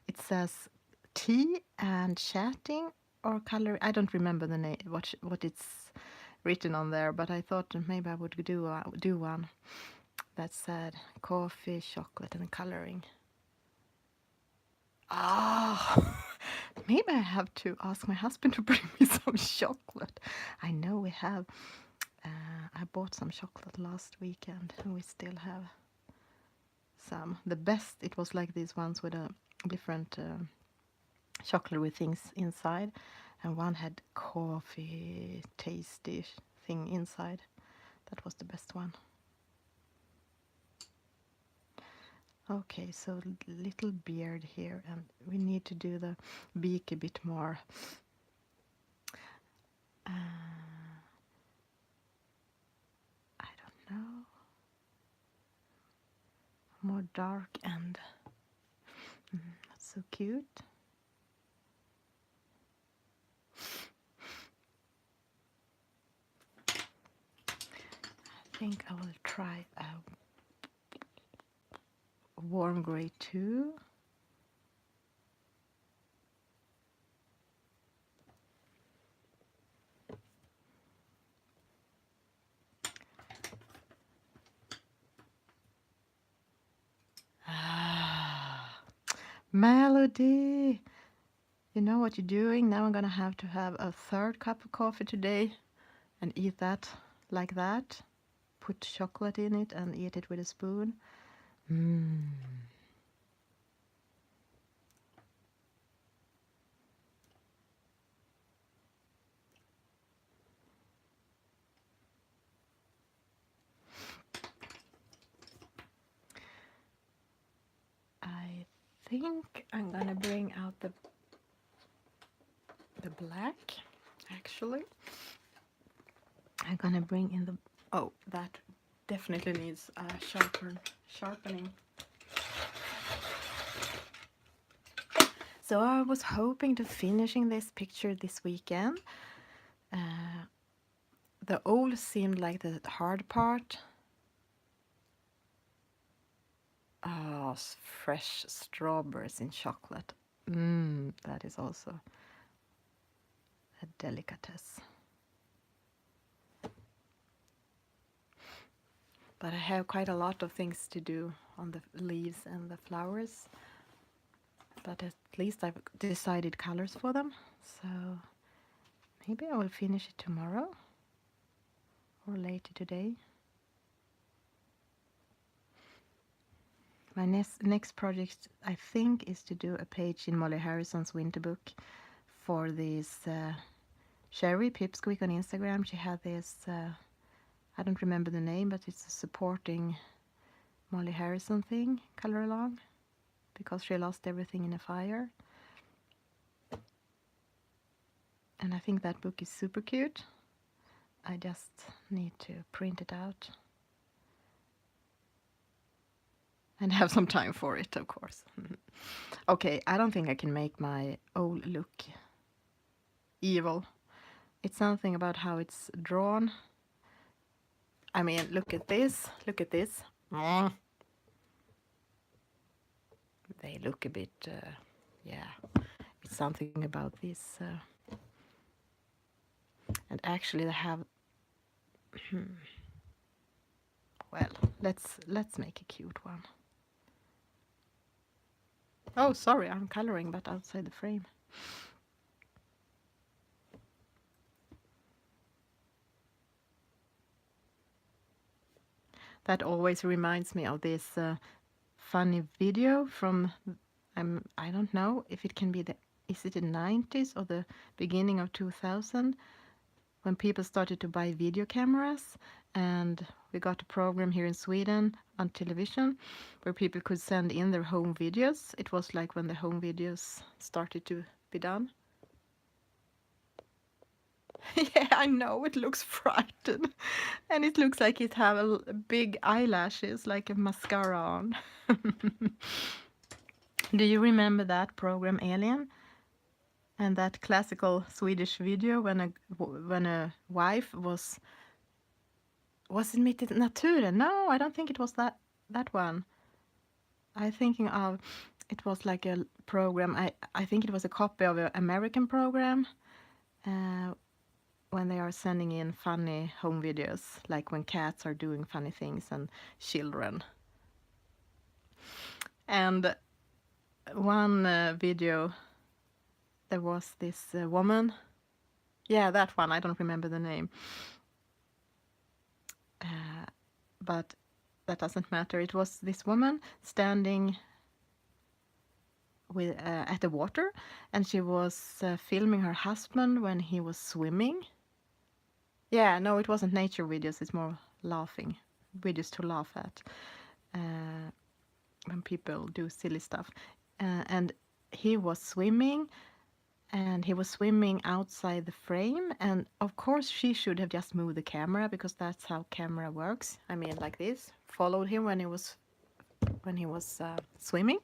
It says tea and chatting or color. I don't remember the name, what it's written on there, but I thought maybe I would do one that said coffee, chocolate and coloring. Ah, maybe I have to ask my husband to bring me some chocolate. I know we have. I bought some chocolate last weekend, and we still have some. The best, it was like these ones with a different chocolate with things inside, and one had coffee tasty thing inside. That was the best one. Okay, so little beard here, and we need to do the beak a bit more. I don't know. More dark and not so cute. I think I will try a warm gray too. Melody, you know what you're doing? Now I'm gonna have to have a third cup of coffee today and eat that like that. Put chocolate in it and eat it with a spoon. I think I'm gonna bring out the black, actually. I I'm gonna bring in the... Oh, that definitely needs sharpening. So I was hoping to finishing this picture this weekend. The old seemed like the hard part. Oh, fresh strawberries in chocolate. That is also a delicatessen. But I have quite a lot of things to do on the leaves and the flowers. But at least I've decided colors for them. So maybe I will finish it tomorrow or later today. My next project, I think, is to do a page in Molly Harrison's winter book for this Sherry Pipsqueak on Instagram. She had this, I don't remember the name, but it's a supporting Molly Harrison thing, color along, because she lost everything in a fire. And I think that book is super cute. I just need to print it out. And have some time for it, of course. Okay, I don't think I can make my old look evil. It's something about how it's drawn. I mean, look at this. Look at this. They look a bit, yeah. It's something about this. And actually, they have. Well, let's make a cute one. Oh, sorry, I'm coloring, but outside the frame. That always reminds me of this funny video from, I don't know if it can be is it the 90s or the beginning of 2000, when people started to buy video cameras, and we got a program here in Sweden on television where people could send in their home videos. It was like when the home videos started to be done. Yeah, I know, it looks frightened. And it looks like it have a big eyelashes, like a mascara on. Do you remember that program, Alien? And that classical Swedish video when a wife was it Mitt i naturen? No, I don't think it was that one. I'm thinking of, it was like a program. I think it was a copy of an American program. When they are sending in funny home videos, like when cats are doing funny things and children. And one video, there was this woman. Yeah, that one. I don't remember the name. But that doesn't matter. It was this woman standing with at the water, and she was filming her husband when he was swimming. Yeah, no, it wasn't nature videos. It's more laughing videos to laugh at when people do silly stuff. And he was swimming, and he was swimming outside the frame. And of course, she should have just moved the camera, because that's how camera works. I mean, like this, followed him when he was swimming.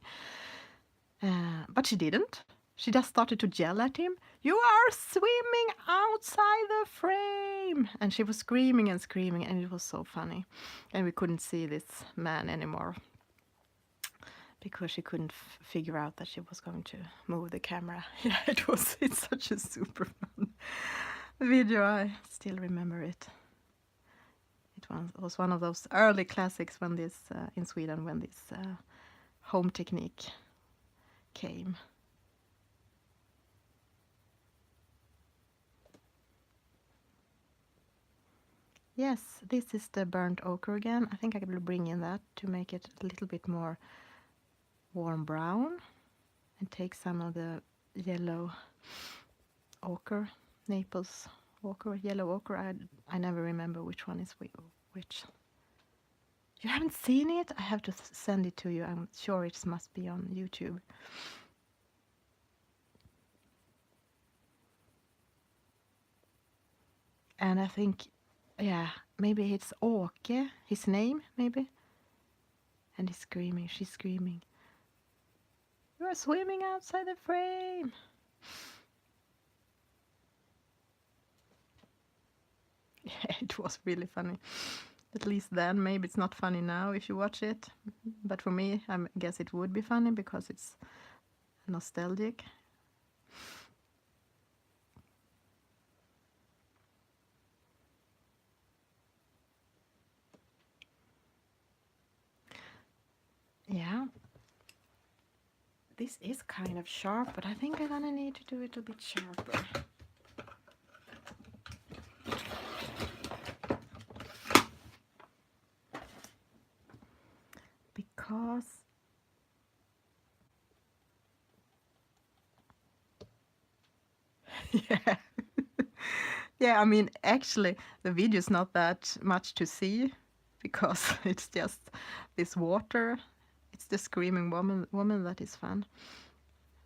But she didn't. She just started to yell at him. "You are swimming outside the frame!" And she was screaming and screaming, and it was so funny. And we couldn't see this man anymore, because she couldn't figure out that she was going to move the camera. Yeah, it's such a super fun video. I still remember it. It was one of those early classics when this in Sweden, when this home technique came. Yes, this is the burnt ochre again. I think I will bring in that to make it a little bit more warm brown, and take some of the yellow ochre, Naples ochre, yellow ochre. I never remember which one is which. You haven't seen it? I have to send it to you. I'm sure it must be on YouTube. And I think Yeah, maybe it's Åke, his name, maybe. And he's screaming, she's screaming. You're swimming outside the frame. Yeah, it was really funny. At least then, maybe it's not funny now if you watch it. But for me, I guess it would be funny because it's nostalgic. Yeah. This is kind of sharp, but I think I'm gonna need to do it a bit sharper. Because yeah. Yeah, I mean, actually, the video is not that much to see because it's just this water. It's the screaming woman that is fun.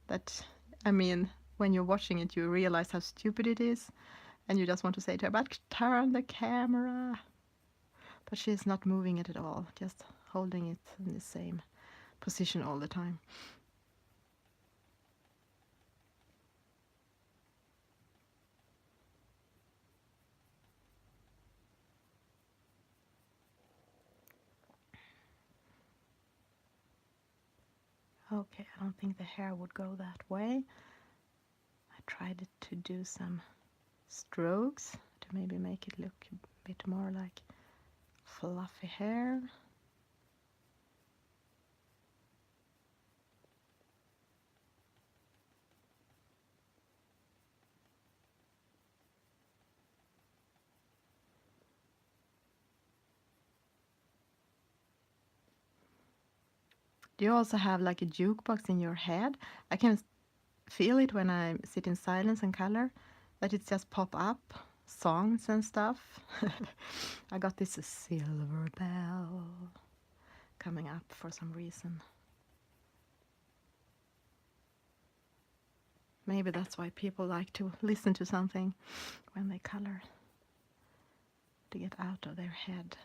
That, I mean, when you're watching it, you realize how stupid it is, and you just want to say to her, "But turn the camera." But she's not moving it at all, just holding it in the same position all the time. Okay, I don't think the hair would go that way. I tried to do some strokes to maybe make it look a bit more like fluffy hair. Do you also have like a jukebox in your head? I can feel it when I sit in silence and color, that it just pop up songs and stuff. I got this silver bell coming up for some reason. Maybe that's why people like to listen to something when they color, to get out of their head.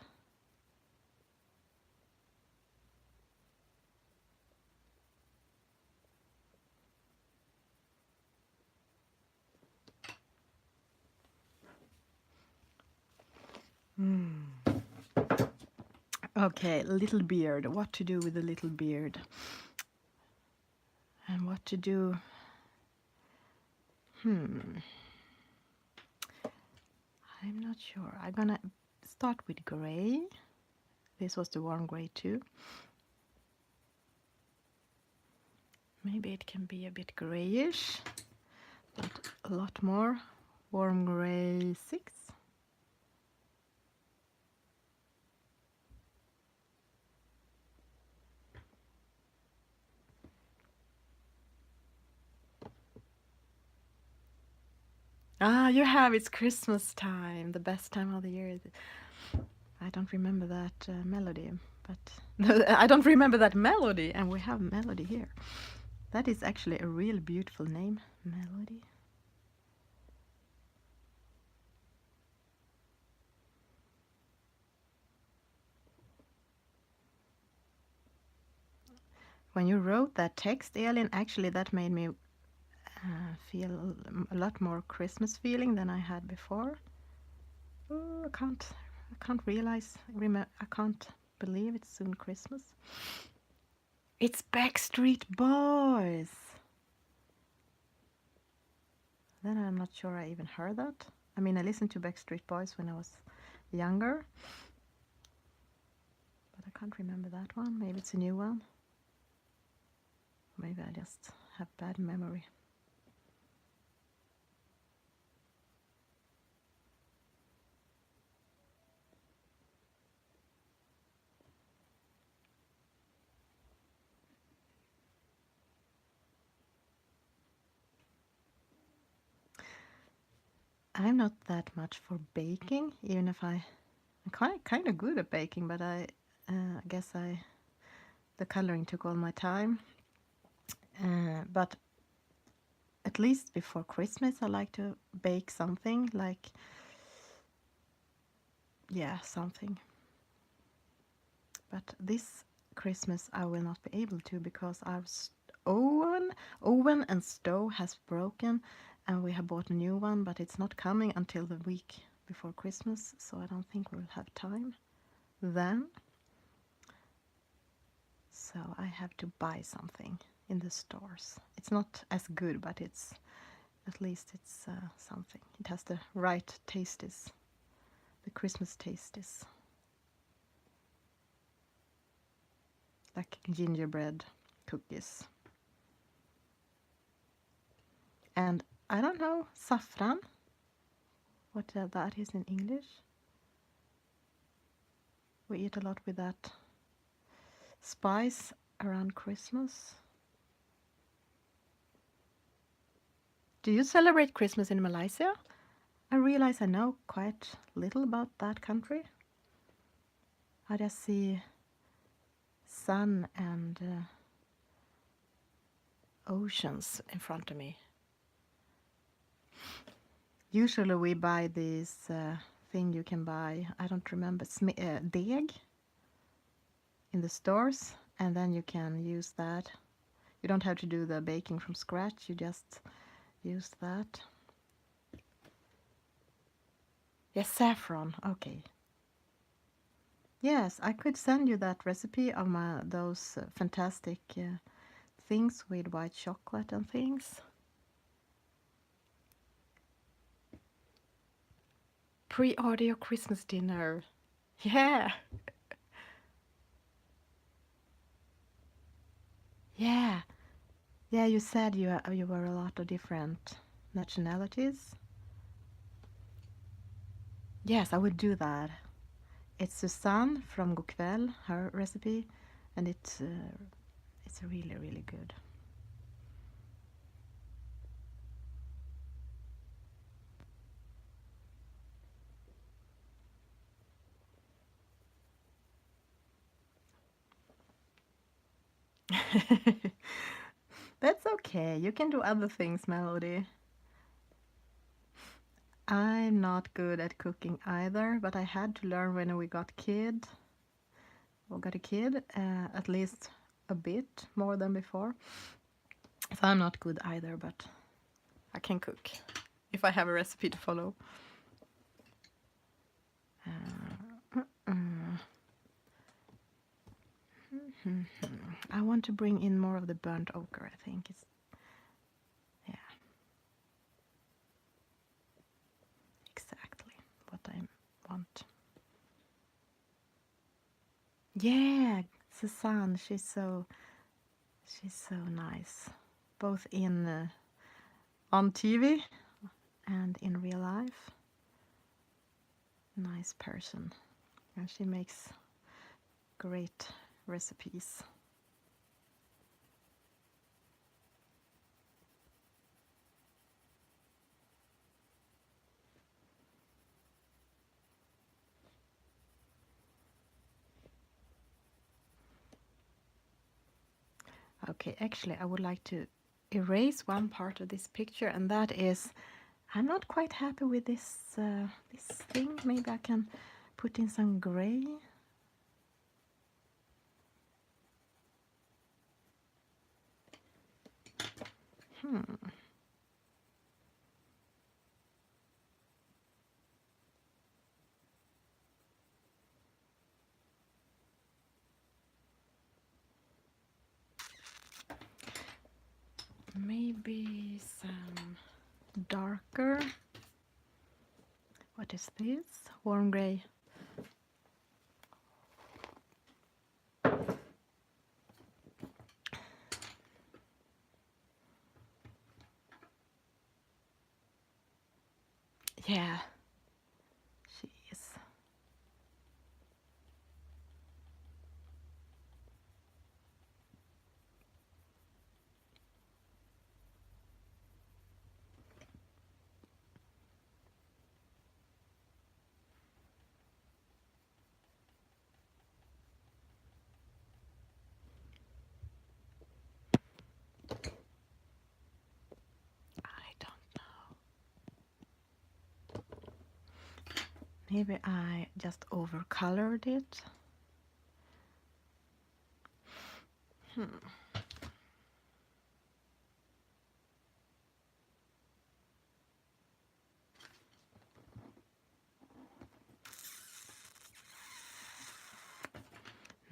Okay, little beard. What to do with the little beard? And what to do? I'm not sure. I'm gonna start with gray. This was the warm gray too. Maybe it can be a bit grayish, but a lot more. Warm gray 6. Ah, you have, it's Christmas time, the best time of the year. I don't remember that melody, but I don't remember that melody, and we have melody here. That is actually a real beautiful name, Melody. When you wrote that text, Elin, actually that made me feel a lot more Christmas feeling than I had before. Oh, I can't I can't believe it's soon Christmas. It's Backstreet Boys. Then I'm not sure I even heard that. I mean, I listened to Backstreet Boys when I was younger, but I can't remember that one. Maybe it's a new one. Maybe I just have bad memory. I'm not that much for baking, even if I'm kind of good at baking, but I guess the coloring took all my time. But at least before Christmas, I like to bake something like yeah, something. But this Christmas I will not be able to because our oven and stove has broken, and we have bought a new one, but it's not coming until the week before Christmas, so I don't think we'll have time then. So I have to buy something in the stores. It's not as good, but it's at least it's something. It has the right tastes, the Christmas tastes, like gingerbread cookies. And I don't know, saffron, what that is in English. We eat a lot with that spice around Christmas. Do you celebrate Christmas in Malaysia? I realize I know quite little about that country. I just see sun and oceans in front of me. Usually we buy this thing you can buy, I don't remember, deg in the stores, and then you can use that. You don't have to do the baking from scratch, you just use that. Yes, saffron, okay. Yes, I could send you that recipe of those fantastic things with white chocolate and things. Pre-order your Christmas dinner. Yeah. Yeah. Yeah, you said you were a lot of different nationalities. Yes, I would do that. It's Susanne from Gokväll, her recipe, and it's really, really good. That's okay. You can do other things, Melody. I'm not good at cooking either, but I had to learn when we got a kid, at least a bit more than before. So I'm not good either, but I can cook if I have a recipe to follow. I want to bring in more of the burnt ochre, I think. Yeah, exactly what I want. Yeah, Susanne, she's so nice, both in on TV and in real life. Nice person, and she makes great recipes. Okay, actually, I would like to erase one part of this picture, and that is, I'm not quite happy with this thing. Maybe I can put in some gray. Maybe some darker. What is this? Warm gray. Yeah, she is. I don't know. Maybe I just overcolored it.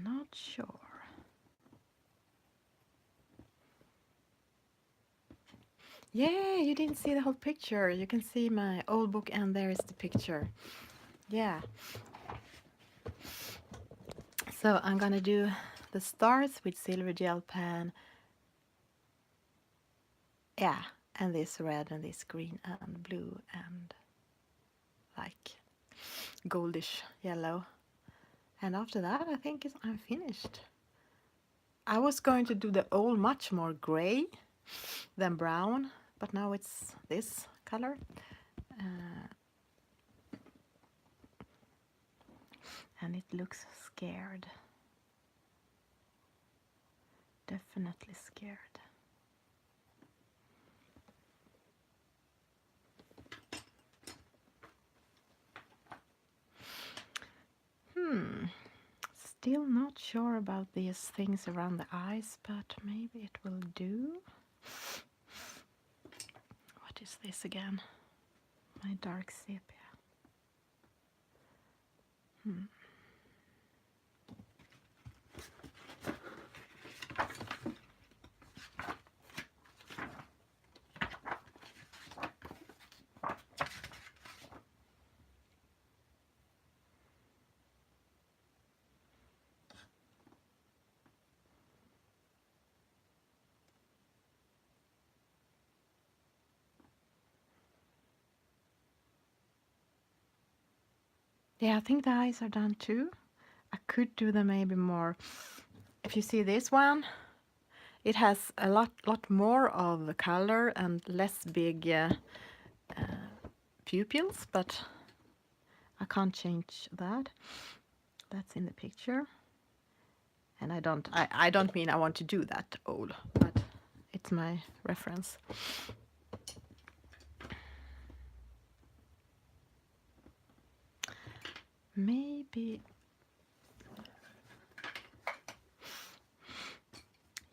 Not sure. Yeah, you didn't see the whole picture. You can see my old book and there is the picture. Yeah. So I'm gonna do the stars with silver gel pen. Yeah, and this red and this green and blue and like goldish yellow. And after that, I think I'm finished. I was going to do the old much more gray than brown, but now it's this color. And it looks scared. Definitely scared. Still not sure about these things around the eyes, but maybe it will do. What is this again? My dark sepia. Yeah, I think the eyes are done too. I could do them maybe more. If you see this one, it has a lot more of the color and less big pupils, but I can't change that. That's in the picture. And I don't mean I want to do that old, but it's my reference. Maybe,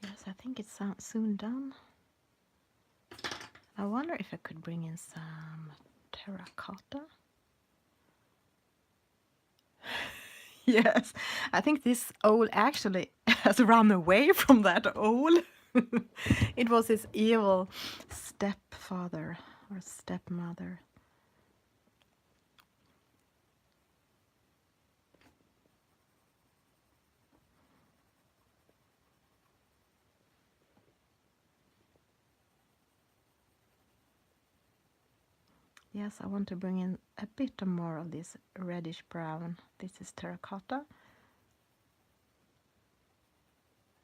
yes, I think it's soon done. I wonder if I could bring in some terracotta. Yes, I think this owl actually has run away from that owl. It was his evil stepfather or stepmother. Yes, I want to bring in a bit more of this reddish brown. This is terracotta.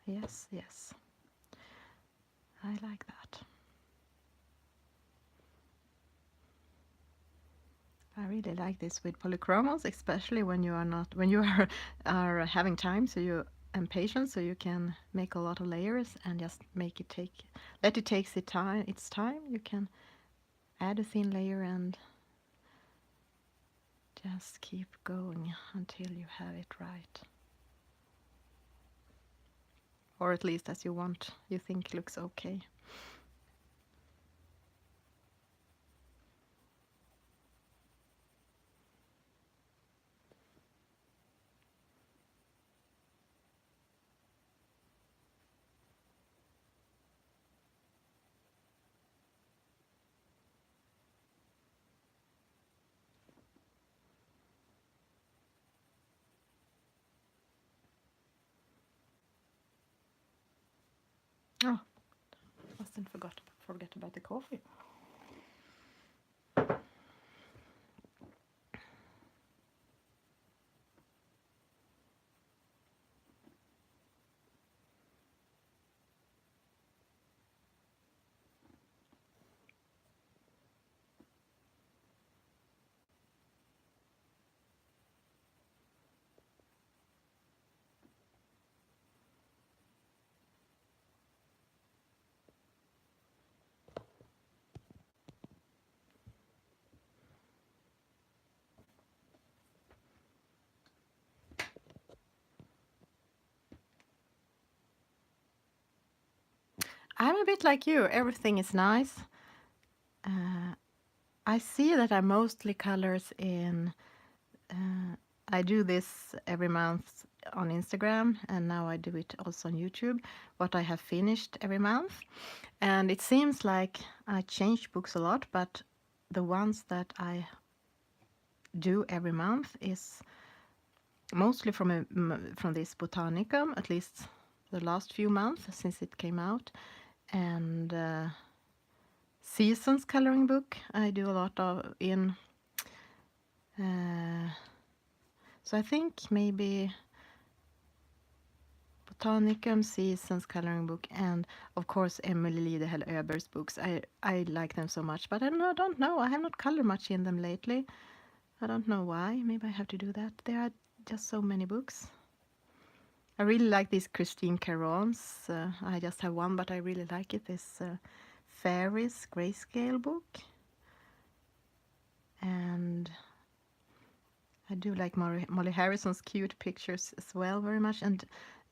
Yes, yes. I like that. I really like this with polychromos, especially when you are not when you are having time, so you and patience, so you can make a lot of layers and just make it let it take its time. You can add a thin layer and just keep going until you have it right, or at least as you think looks okay. Oh, mustn't forget about the coffee. I'm a bit like you. Everything is nice. I see that I mostly colors in. I do this every month on Instagram, and now I do it also on YouTube. What I have finished every month, and it seems like I change books a lot, but the ones that I do every month is mostly from this Botanicum, at least the last few months since it came out, and Seasons coloring book I do a lot of in. So I think maybe Botanicum, Seasons coloring book, and of course Emily Lidehel Öberg's books. I like them so much, but I don't know. I have not colored much in them lately. I don't know why. Maybe I have to do that. There are just so many books. I really like this Christine Caron's. I just have one, but I really like it. This Fairies grayscale book. And I do like Molly Harrison's cute pictures as well very much. And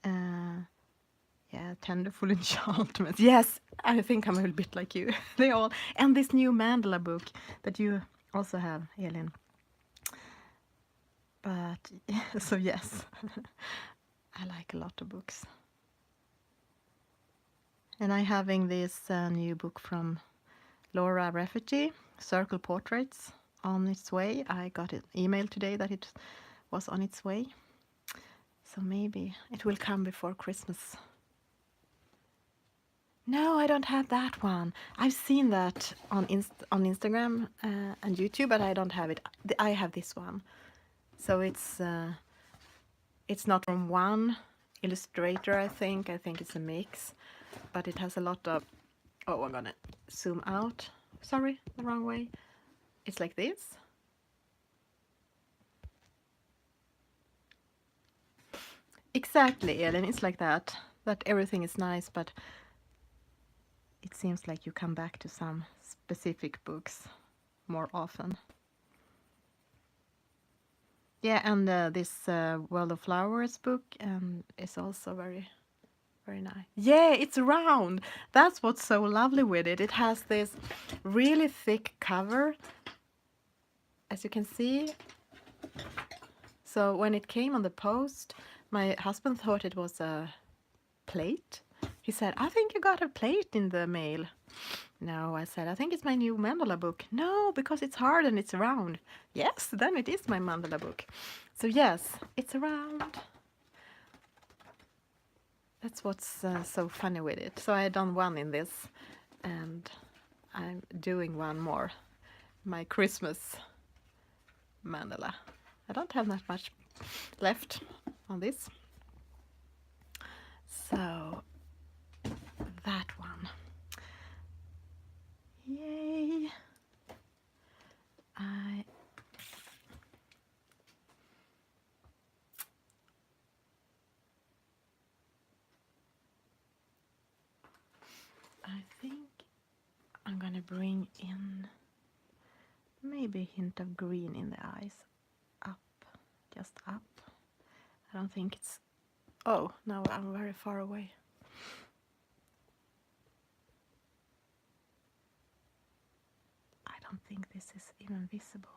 yeah, Tenderful Enchantments. Yes, I think I'm a little bit like you. They all. And this new mandala book that you also have, Elin. But so yes, I like a lot of books. And I'm having this new book from Laura Rafferty, Circle Portraits, on its way. I got an email today that it was on its way. So maybe it will come before Christmas. No, I don't have that one. I've seen that on Instagram and YouTube, but I don't have it. I have this one. So it's not from one illustrator, I think. I think it's a mix, but it has a lot of. Oh, I'm gonna zoom out. Sorry, the wrong way. It's like this. Exactly, Elin. It's like that. That everything is nice, but it seems like you come back to some specific books more often. Yeah, and this World of Flowers book is also very, very nice. Yeah, it's round. That's what's so lovely with it. It has this really thick cover, as you can see. So when it came on the post, my husband thought it was a plate. He said, I think you got a plate in the mail. No, I said, I think it's my new mandala book. No, because it's hard and it's round. Yes, then it is my mandala book. So yes, it's round. That's what's so funny with it. So I done one in this, and I'm doing one more. My Christmas mandala. I don't have that much left on this. So that one. Yay! I think I'm gonna bring in maybe a hint of green in the eyes. Up, just up. I don't think it's. Oh, no, I'm very far away. I don't think this is even visible.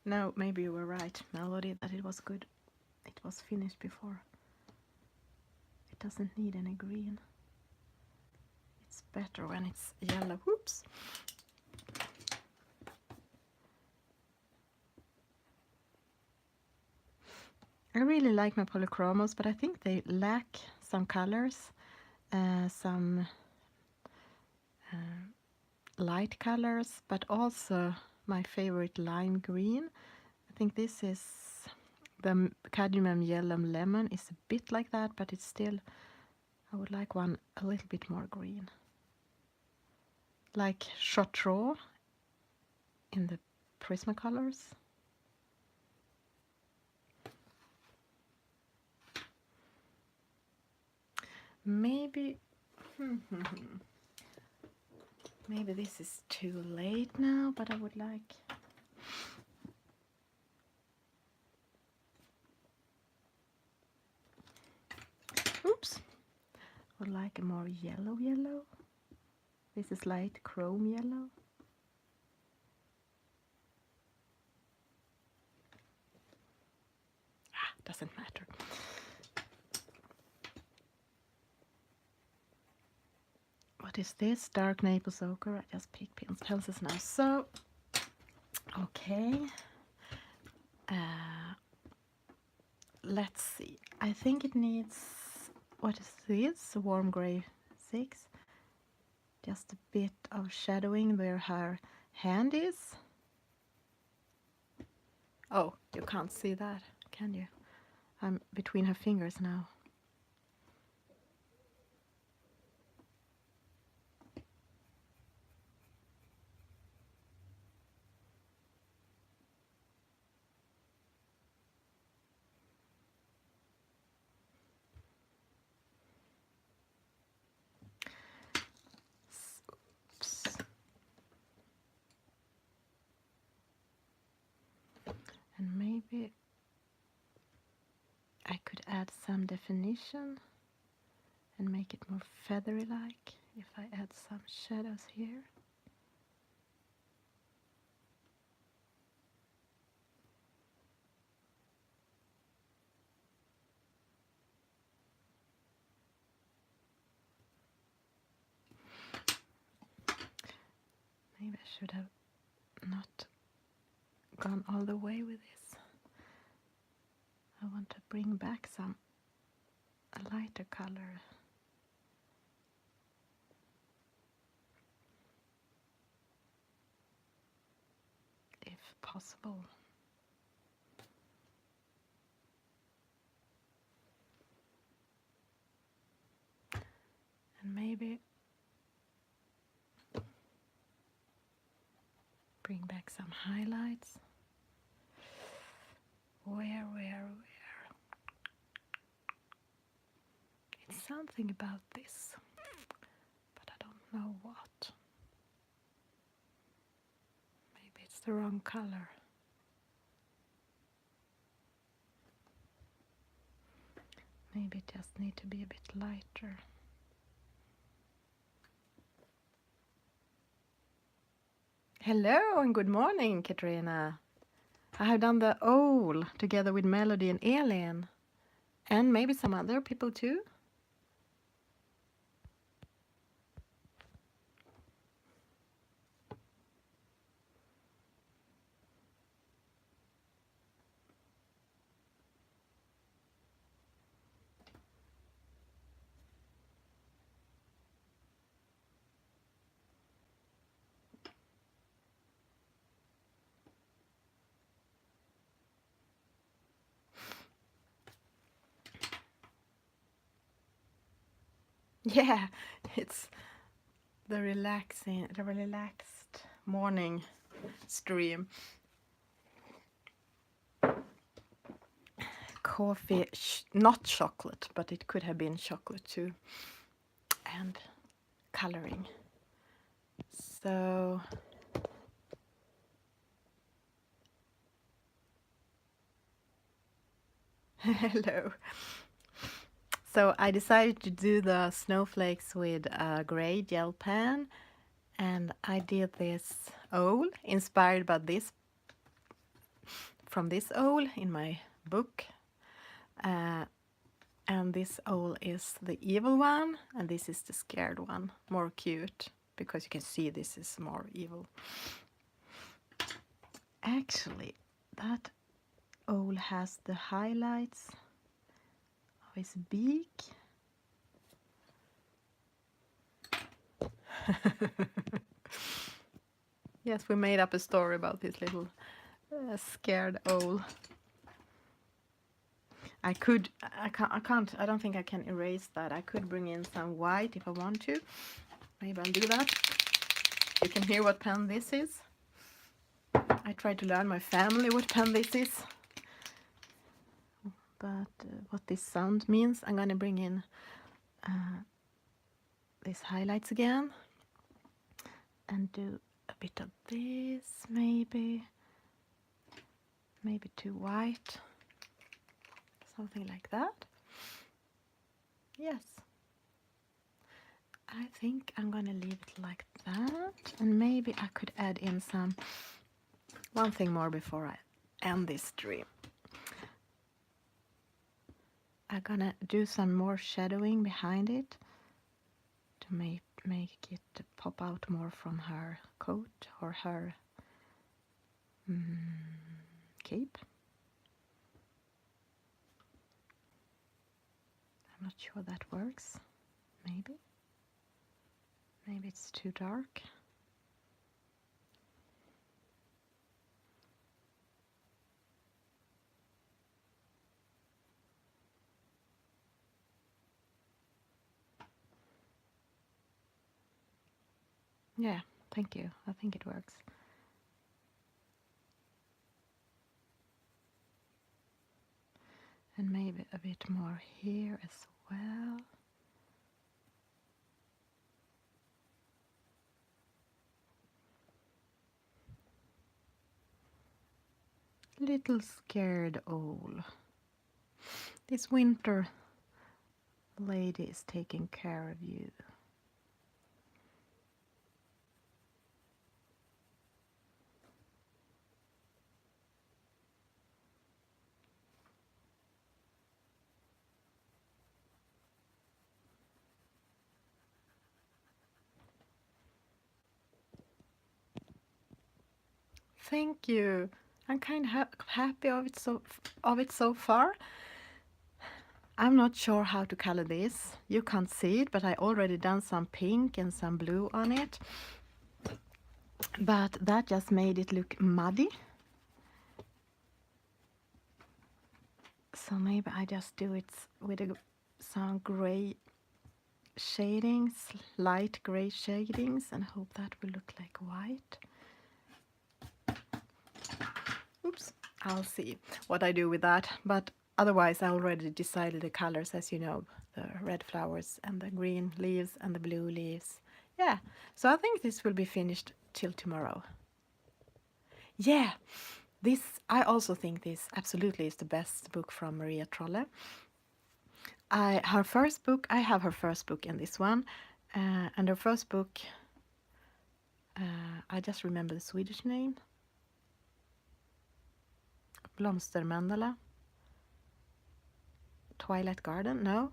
No, maybe you were right, Melody, that it was good. It was finished before. It doesn't need any green. It's better when it's yellow. Whoops. I really like my polychromos, but I think they lack some colors, some light colors, but also my favorite lime green. I think this is the cadmium yellow lemon is a bit like that, but it's still, I would like one a little bit more green. Like Chartreux in the Prismacolors. Maybe maybe this is too late now, but I would like. Would like a more yellow yellow. This is light chrome yellow. Doesn't matter. What is this? Dark Naples ochre. I just picked pencils now. So, okay. Let's see. I think it needs, what is this? Warm gray 6. Just a bit of shadowing where her hand is. Oh, you can't see that, can you? I'm between her fingers now. Oops. And maybe I could add some definition and make it more feathery-like if I add some shadows here. Maybe I should have not gone all the way with this. I want to bring back a lighter color. If possible. And maybe bring back some highlights. Where? It's something about this, but I don't know what. Maybe it's the wrong color. Maybe it just needs to be a bit lighter. Hello and good morning, Katrina. I have done the owl together with Melody and Elin, and maybe some other people too. Yeah, it's the relaxed morning stream. Coffee, not chocolate, but it could have been chocolate too, and coloring. So hello. So I decided to do the snowflakes with a gray gel pen, and I did this owl inspired by this, from this owl in my book. And this owl is the evil one, and this is the scared one, more cute, because you can see this is more evil. Actually, that owl has the highlights of his beak. Yes, we made up a story about this little scared owl. I don't think I can erase that. I could bring in some white if I want to. Maybe I'll do that. You can hear what pen this is. I tried to learn my family what pen this is. But what this sound means, I'm gonna bring in these highlights again. And do a bit of this, maybe too white. Something like that. Yes. I think I'm gonna leave it like that, and maybe I could add in one thing more before I end this stream. I'm gonna do some more shadowing behind it to make it pop out more from her coat or her cape. I'm not sure that works. Maybe it's too dark. Yeah, thank you. I think it works. And maybe a bit more here as well. Little scared owl. This winter lady is taking care of you. Thank you. I'm kind of happy of it so far. I'm not sure how to color this. You can't see it, but I already done some pink and some blue on it. But that just made it look muddy. So maybe I just do it with some gray shadings, light gray shadings, and hope that will look like white. Oops, I'll see what I do with that. But otherwise, I already decided the colors, as you know, the red flowers and the green leaves and the blue leaves. Yeah, so I think this will be finished till tomorrow. Yeah, I also think this absolutely is the best book from Maria Trolle. I have her first book in this one, and her first book, I just remember the Swedish name, Blomstermandala, Twilight Garden, no?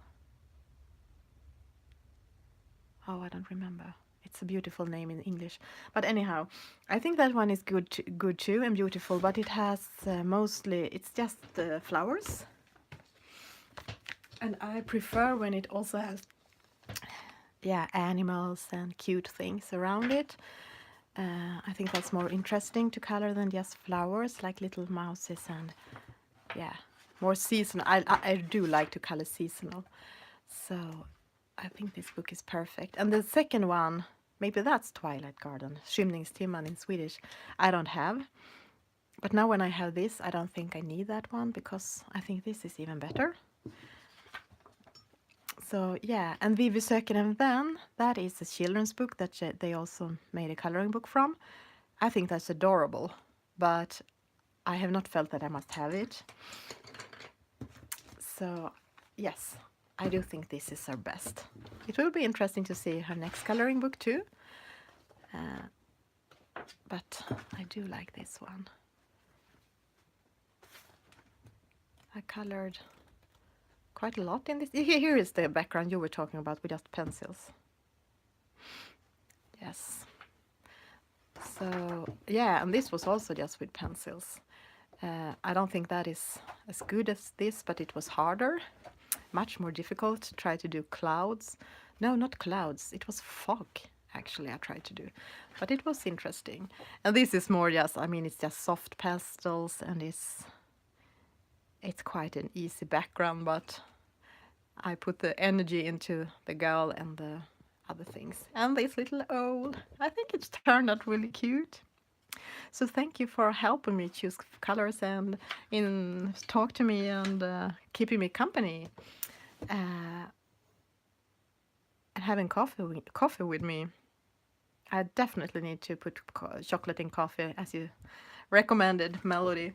Oh, I don't remember. It's a beautiful name in English. But anyhow, I think that one is good too and beautiful, but it has mostly, it's just flowers. And I prefer when it also has, yeah, animals and cute things around it. I think that's more interesting to color than just flowers, like little mouses and, yeah, more seasonal. I do like to color seasonal. So I think this book is perfect. And the second one, maybe that's Twilight Garden, Skymningstimman in Swedish, I don't have. But now when I have this, I don't think I need that one because I think this is even better. So yeah, and Vi besöker en vän, that is a children's book that they also made a coloring book from. I think that's adorable, but I have not felt that I must have it. So yes, I do think this is her best. It will be interesting to see her next coloring book too. But I do like this one. I colored quite a lot in this. Here is the background you were talking about with just pencils. Yes. So yeah, and this was also just with pencils. I don't think that is as good as this, but it was harder, much more difficult to try to do clouds. No, not clouds, it was fog actually I tried to do, but it was interesting. And this is more just, I mean, it's just soft pastels and it's quite an easy background, but I put the energy into the girl and the other things. And this little owl, I think it's turned out really cute. So thank you for helping me choose colors and talk to me and keeping me company. And having coffee with me. I definitely need to put chocolate in coffee, as you recommended, Melody.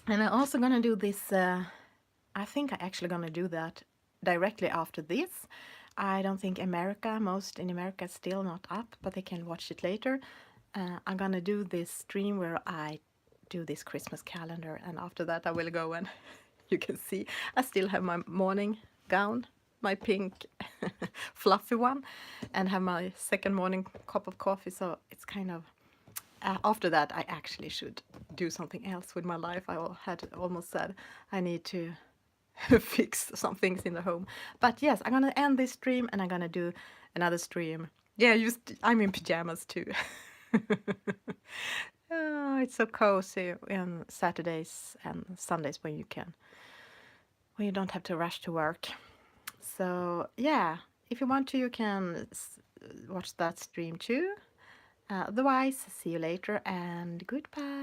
And I'm also gonna do this. I think I'm actually gonna do that directly after this. I don't think most in America is still not up, but they can watch it later. I'm gonna do this stream where I do this Christmas calendar, and after that I will go and you can see I still have my morning gown, my pink fluffy one, and have my second morning cup of coffee. So it's kind of after that I actually should do something else with my life. Had almost said I need to fix some things in the home. But yes, I'm gonna end this stream and I'm gonna do another stream. Yeah, I'm in pajamas too. Oh, it's so cozy on Saturdays and Sundays when you don't have to rush to work. So yeah, if you want to, you can watch that stream too. Otherwise, see you later and goodbye.